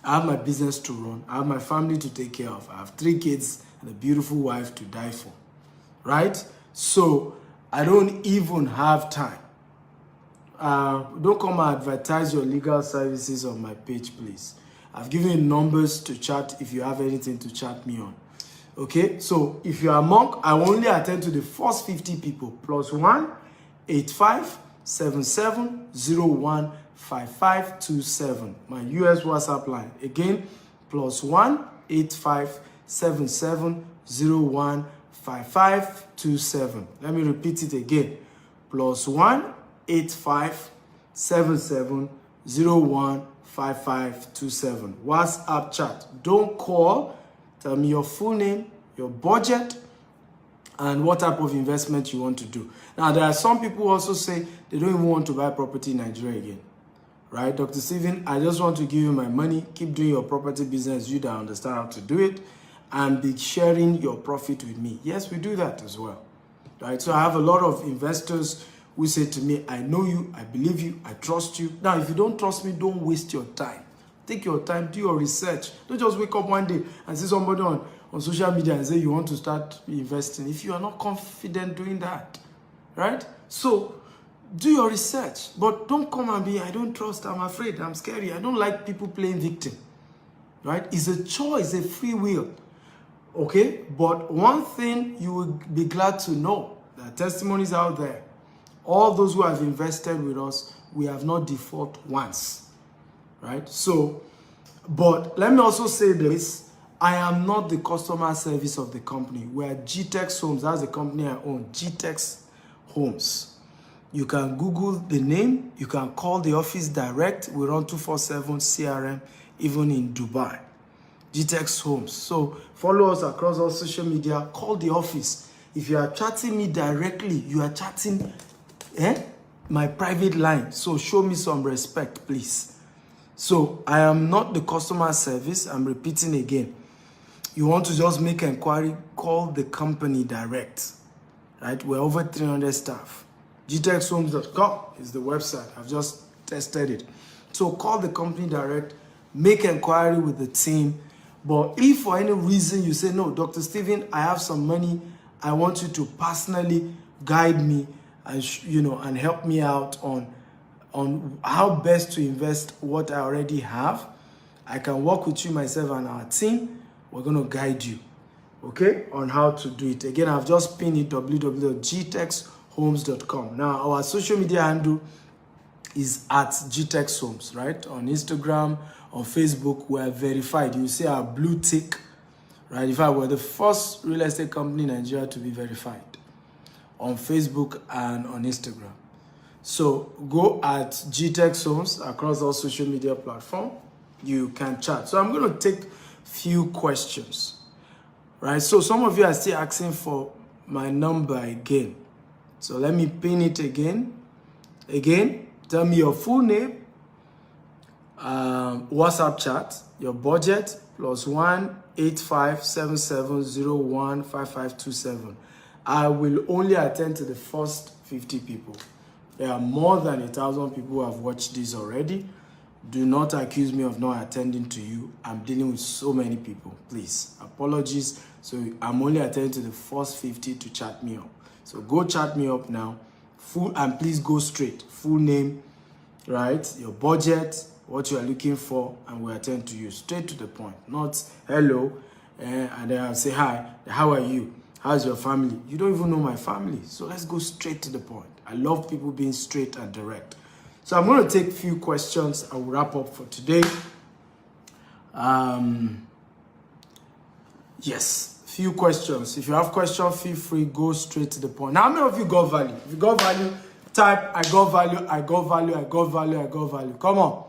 I have my business to run. I have my family to take care of. I have 3 kids and a beautiful wife to die for, right? So I don't even have time. Don't come and advertise your legal services on my page, please. I've given you numbers to chat if you have anything to chat me on. Okay, so if you are among, I will only attend to the first 50 people. +1 857701 5527. My US WhatsApp line. Again, +1 857701 5527. Let me repeat it again. +1 8577 01 5527. WhatsApp chat. Don't call. Tell me your full name, your budget, and what type of investment you want to do. Now, there are some people who also say they don't even want to buy property in Nigeria again. Right? Dr. Stephen, I just want to give you my money. Keep doing your property business. You don't understand how to do it. And be sharing your profit with me. Yes, we do that as well. Right? So I have a lot of investors who say to me, I know you, I believe you, I trust you. Now, if you don't trust me, don't waste your time. Take your time, do your research. Don't just wake up one day and see somebody on social media and say you want to start investing. If you are not confident doing that, right? So do your research, but don't come and be, I don't trust, I'm afraid, I'm scary. I don't like people playing victim, right? It's a choice, a free will, okay? But one thing you will be glad to know, there are testimonies out there. All those who have invested with us, we have not defaulted once, right? So, but let me also say this, I am not the customer service of the company. We are GTEX Homes. That's the company I own, GTEX Homes. You can Google the name. You can call the office direct. We run 24/7 CRM, even in Dubai. GTEX Homes. So follow us across all social media. Call the office. If you are chatting me directly, you are chatting my private line. So show me some respect, please. So I am not the customer service. I'm repeating again. You want to just make an inquiry, call the company direct, right? We're over 300 staff. gtexhomes.com is the website. I've just tested it. So call the company direct, make an inquiry with the team. But if for any reason you say, no, Dr. Stephen, I have some money, I want you to personally guide me and, and help me out on how best to invest what I already have, I can work with you, myself, and our team. We're going to guide you, okay, on how to do it. Again, I've just pinned it, www.gtexhomes.com. Now, our social media handle is at GTEX Homes, right? On Instagram, on Facebook, we're verified. You see our blue tick, right? In fact, we're the first real estate company in Nigeria to be verified on Facebook and on Instagram. So go at GTEX Homes across all social media platforms. You can chat. So I'm going to take few questions, right? So some of you are still asking for my number again. So let me pin it again. Again, tell me your full name, WhatsApp chat, your budget, +1 8577 01 5527. I will only attend to the first 50 people. There are more than 1,000 people who have watched this already. Do not accuse me of not attending to you. I'm dealing with so many people. Please, apologies. So I'm only attending to the first 50 to chat me up. So go chat me up now. And please go straight. Full name, right? Your budget, what you are looking for, and we'll attend to you. Straight to the point. Not hello, and then I'll say hi. How are you? How's your family? You don't even know my family. So let's go straight to the point. I love people being straight and direct. So I'm going to take a few questions. I will wrap up for today. Yes, few questions. If you have questions, feel free, go straight to the point. Now, how many of you got value? If you got value, type, I got value, I got value, I got value, I got value. Come on.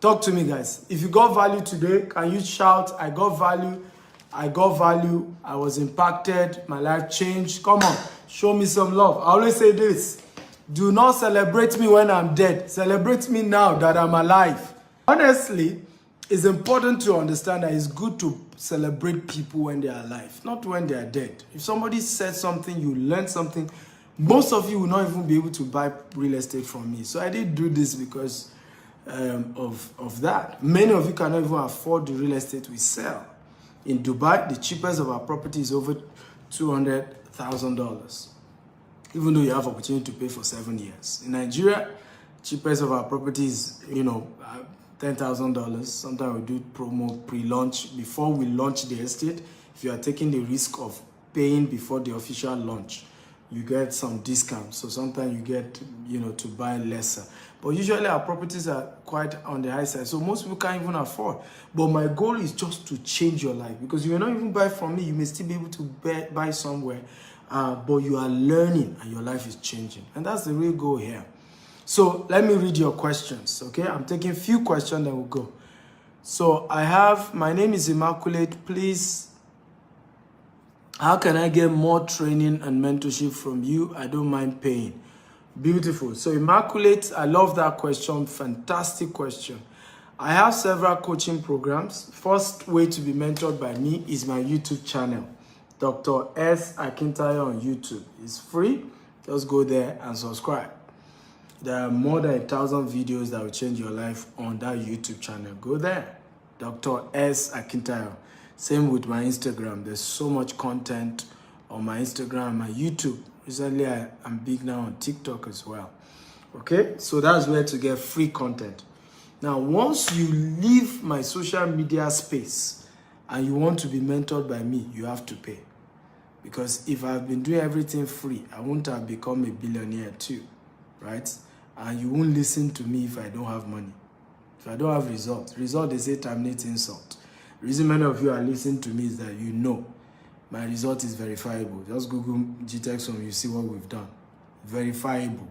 Talk to me, guys. If you got value today, can you shout, I got value, I got value, I was impacted, my life changed. Come on, show me some love. I always say this. Do not celebrate me when I'm dead. Celebrate me now that I'm alive. Honestly, it's important to understand that it's good to celebrate people when they are alive, not when they are dead. If somebody said something, you learned something, most of you will not even be able to buy real estate from me. So I did do this because of that. Many of you cannot even afford the real estate we sell. In Dubai, the cheapest of our property is over $200,000. Even though you have opportunity to pay for 7 years. In Nigeria, cheapest of our property is, $10,000. Sometimes we do promo pre-launch before we launch the estate. If you are taking the risk of paying before the official launch, you get some discounts. So sometimes you get, to buy lesser. But usually our properties are quite on the high side. So most people can't even afford. But my goal is just to change your life. Because you may not even buy from me. You may still be able to buy somewhere. But you are learning and your life is changing. And that's the real goal here. So let me read your questions, okay? I'm taking a few questions, then we'll go. So my name is Immaculate. Please, how can I get more training and mentorship from you? I don't mind paying. Beautiful. So Immaculate, I love that question. Fantastic question. I have several coaching programs. First way to be mentored by me is my YouTube channel, Dr. S. Akintayo on YouTube. It's free. Just go there and subscribe. There are more than 1,000 videos that will change your life on that YouTube channel. Go there, Dr. S. Akintayo. Same with my Instagram. There's so much content on my Instagram, my YouTube. Recently, I'm big now on TikTok as well. Okay, so that's where to get free content. Now, once you leave my social media space and you want to be mentored by me, you have to pay. Because if I've been doing everything free, I wouldn't have become a billionaire too, right? And you won't listen to me if I don't have money. If I don't have results. Result, they say terminate insult. The reason many of you are listening to me is that you know my result is verifiable. Just Google GTEX Home, you see what we've done. Verifiable,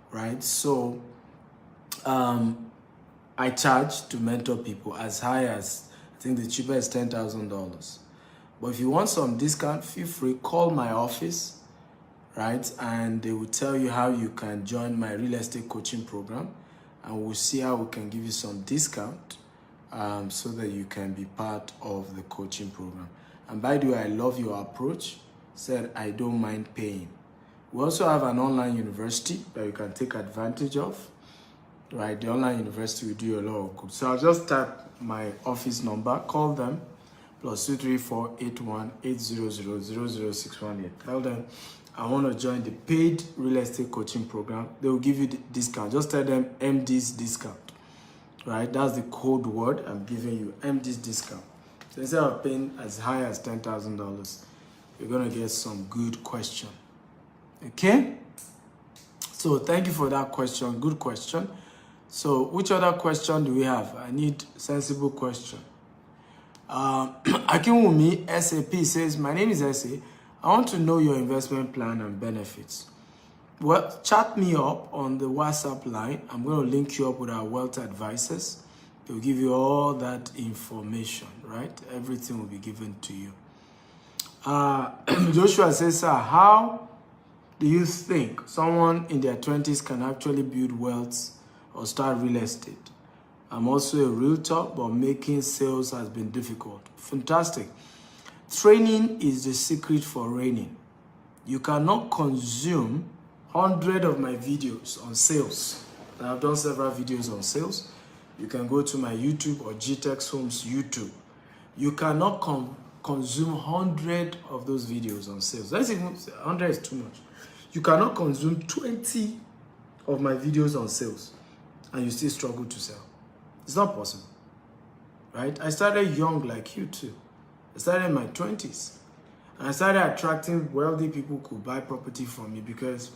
right? So, I charge to mentor people as high as, I think the cheapest is $10,000. But if you want some discount, feel free, call my office, right? And they will tell you how you can join my real estate coaching program. And we'll see how we can give you some discount so that you can be part of the coaching program. And by the way, I love your approach. Said, I don't mind paying. We also have an online university that you can take advantage of. Right, the online university will do you a lot of good. So I'll just type my office number, call them, +234 81 800 000618. Tell them I want to join the paid real estate coaching program. They will give you the discount. Just tell them MD's discount. Right, that's the code word I'm giving you, MD's discount. So instead of paying as high as $10,000, you're gonna get some good question. Okay? So thank you for that question. Good question. So which other question do we have? I need sensible question. Akinwumi SAP says, my name is SA. I want to know your investment plan and benefits. Well, chat me up on the WhatsApp line. I'm going to link you up with our wealth advisors. They'll give you all that information, right? Everything will be given to you. Joshua says, sir, how do you think someone in their 20s can actually build wealth or start real estate? I'm also a realtor, but making sales has been difficult. Fantastic. Training is the secret for reigning. You cannot consume 100 of my videos on sales. And I've done several videos on sales. You can go to my YouTube or GTEX Homes YouTube. You cannot consume 100 of those videos on sales. Let's even 100 is too much. You cannot consume 20 of my videos on sales and you still struggle to sell. It's not possible, right? I started young like you too. I started in my 20s. And I started attracting wealthy people who could buy property from me because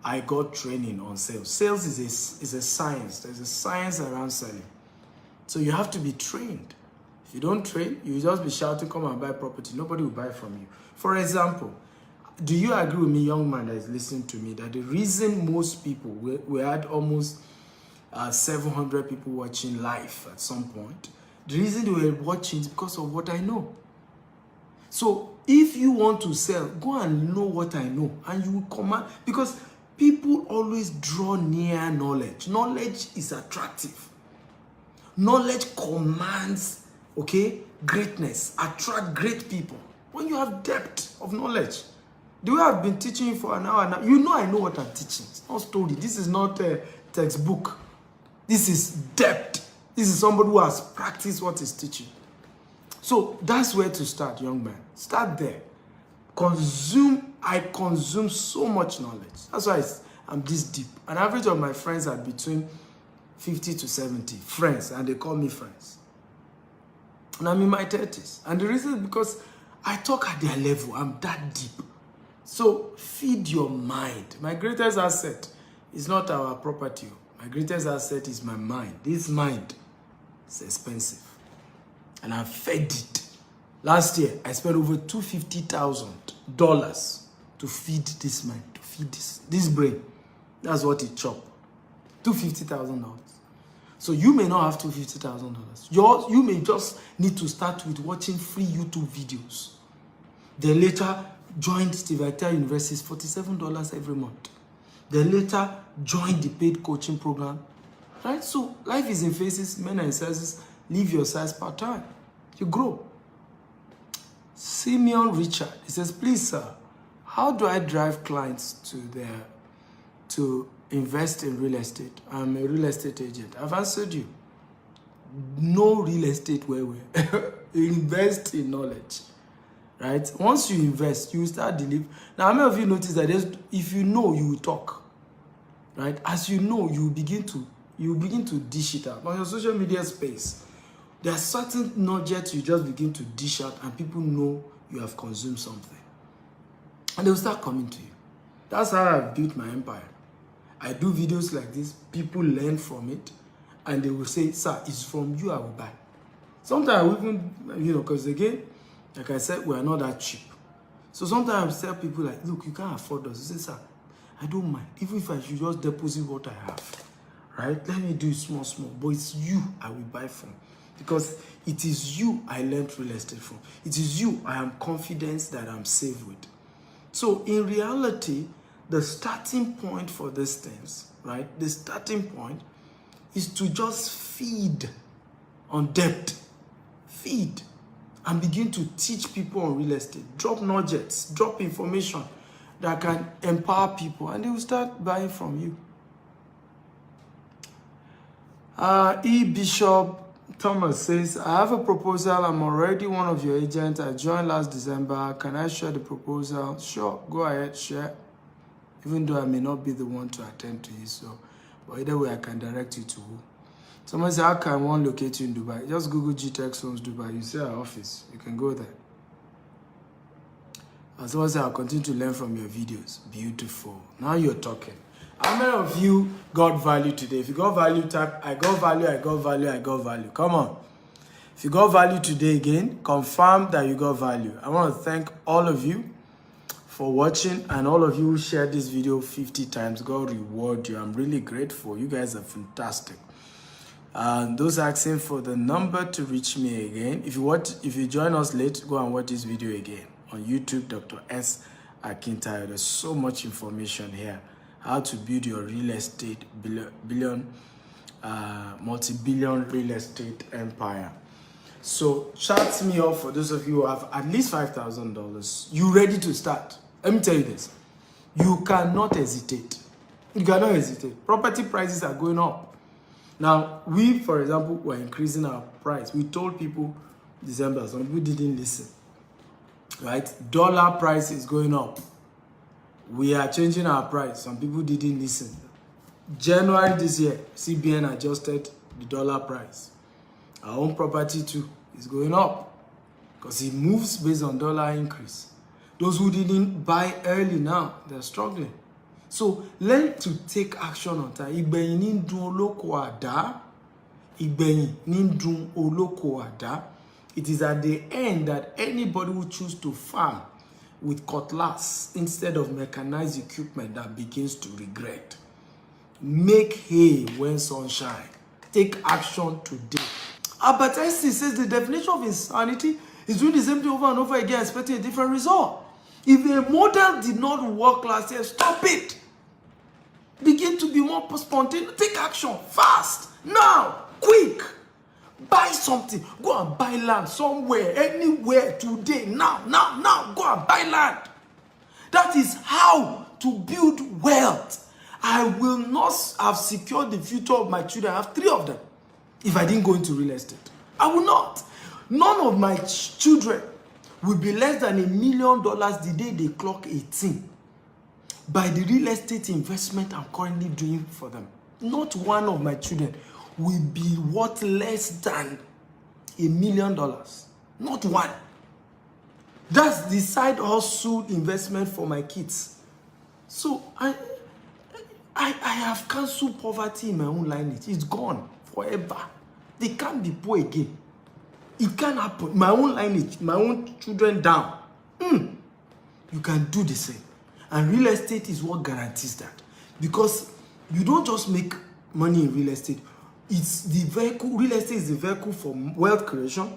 I got training on sales. Sales is a science. There's a science around selling. So you have to be trained. If you don't train, you just be shouting, come and buy property. Nobody will buy from you. For example, do you agree with me, young man that is listening to me, that the reason most people, we had almost 700 people watching live at some point, the reason they were watching is because of what I know. So if you want to sell, go and know what I know and you will command, because people always draw near knowledge. Knowledge is attractive. Knowledge commands, okay, greatness, attract great people. When you have depth of knowledge, the way I've been teaching you for an hour now, you know I know what I'm teaching. It's not story. This is not a textbook. This is depth. This is somebody who has practiced what he's teaching. So that's where to start, young man. Start there. I consume so much knowledge. That's why I'm this deep. An average of my friends are between 50 to 70 friends, and they call me friends. And I'm in my 30s. And the reason is because I talk at their level. I'm that deep. So feed your mind. My greatest asset is not our property. My greatest asset is my mind. This mind is expensive. And I fed it. Last year, I spent over $250,000 to feed this mind, to feed this brain. That's what it chopped. $250,000. So you may not have $250,000. You may just need to start with watching free YouTube videos. Then later join Steve Akintayo University's $47 every month. Then later join the paid coaching program. Right? So life is in phases, men are in sizes. Leave your size part-time. You grow. Simeon Richard, he says, please, sir, how do I drive clients to invest in real estate? I'm a real estate agent. I've answered you. No real estate where invest in knowledge. Right? Once you invest, you start delivering. Now, how many of you notice that if you know, you will talk. Right? As you know, you begin to dish it out. On your social media space, there are certain nuggets you just begin to dish out and people know you have consumed something. And they will start coming to you. That's how I've built my empire. I do videos like this, people learn from it, and they will say, sir, it's from you I will buy. Sometimes I even, because again, like I said, we are not that cheap. So sometimes I tell people like, look, you can't afford us. They say, sir, I don't mind. Even if I should just deposit what I have, right? Let me do it small, but it's you I will buy from. Because it is you I learned real estate from. It is you I am confident that I'm safe with. So in reality, the starting point for these things, right? The starting point is to just feed on depth. Feed. And begin to teach people on real estate. Drop nuggets, drop information that can empower people, and they will start buying from you. Bishop Thomas says, I have a proposal. I'm already one of your agents. I joined last December. Can I share the proposal? Sure, go ahead, share. Even though I may not be the one to attend to it, but either way I can direct you to who. Someone says, how can one locate you in Dubai? Just Google GTX Homes Dubai. You see our office. You can go there. And someone says, I'll continue to learn from your videos. Beautiful. Now you're talking. How many of you got value today? If you got value, type, I got value, I got value, I got value. Come on. If you got value today again, confirm that you got value. I want to thank all of you for watching, and all of you who shared this video 50 times. God reward you. I'm really grateful. You guys are fantastic. Those asking for the number to reach me again. If you join us late, go and watch this video again on YouTube, Dr. S. Akintayo. There's so much information here. How to build your real estate multi-billion real estate empire. So chat me up for those of you who have at least $5,000. You ready to start? Let me tell you this. You cannot hesitate. You cannot hesitate. Property prices are going up. Now, we, for example, were increasing our price. We told people December, some people didn't listen. Right? Dollar price is going up. We are changing our price. Some people didn't listen. January this year, CBN adjusted the dollar price. Our own property too is going up because it moves based on dollar increase. Those who didn't buy early now, they're struggling. So learn to take action on time. Ìgbẹ̀yìn ní dùn olóko àdá. Ìgbẹ̀yìn ní dùn olóko àdá. It is at the end that anybody who chooses to farm with cutlass instead of mechanized equipment that begins to regret. Make hay when sun shines. Take action today. Albert Einstein says the definition of insanity is doing the same thing over and over again, expecting a different result. If a model did not work last year, stop it. Begin to be more spontaneous. Take action fast, now, quick. Buy something. Go and buy land somewhere, anywhere, today, now. Go and buy land. That is how to build wealth. I will not have secured the future of my children. I have 3 of them. If I didn't go into real estate, I will not. None of my children will be less than $1 million the day they clock 18 by the real estate investment I'm currently doing for them. Not one of my children will be worth less than $1 million. Not one. That's the side hustle investment for my kids. So I have cancelled poverty in my own lineage. It's gone forever. They can't be poor again. It can't happen. My own lineage, my own children down. You can do the same. And real estate is what guarantees that. Because you don't just make money in real estate. It's the vehicle. Real estate is the vehicle for wealth creation,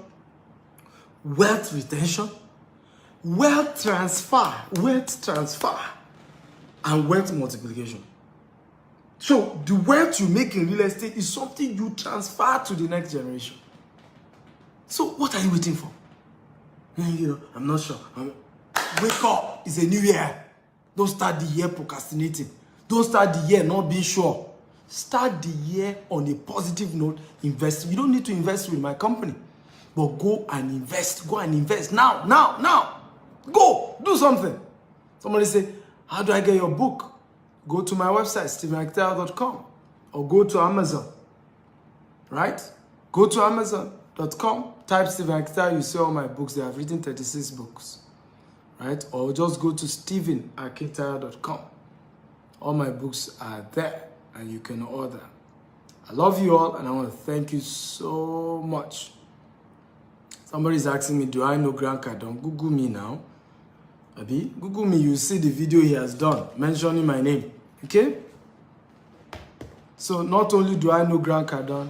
wealth retention, wealth transfer, and wealth multiplication. So the wealth you make in real estate is something you transfer to the next generation. So what are you waiting for? I'm not sure. Wake up. It's a new year. Don't start the year procrastinating. Don't start the year not being sure. Start the year on a positive note. Invest. You don't need to invest with my company, but go and invest. Go and invest now. Go do something. Somebody say, how do I get your book? Go to my website, stevenakintayo.com, or go to Amazon. Right? Go to Amazon.com, type Steven Akintayo, you see all my books. They have written 36 books. Right? Or just go to stevenakintayo.com. All my books are there, and you can order. I love you all, and I want to thank you so much. Somebody's asking me, do I know Grant Cardone? Google me now. Abi, Google me, you see the video he has done, mentioning my name. Okay? So not only do I know Grant Cardone,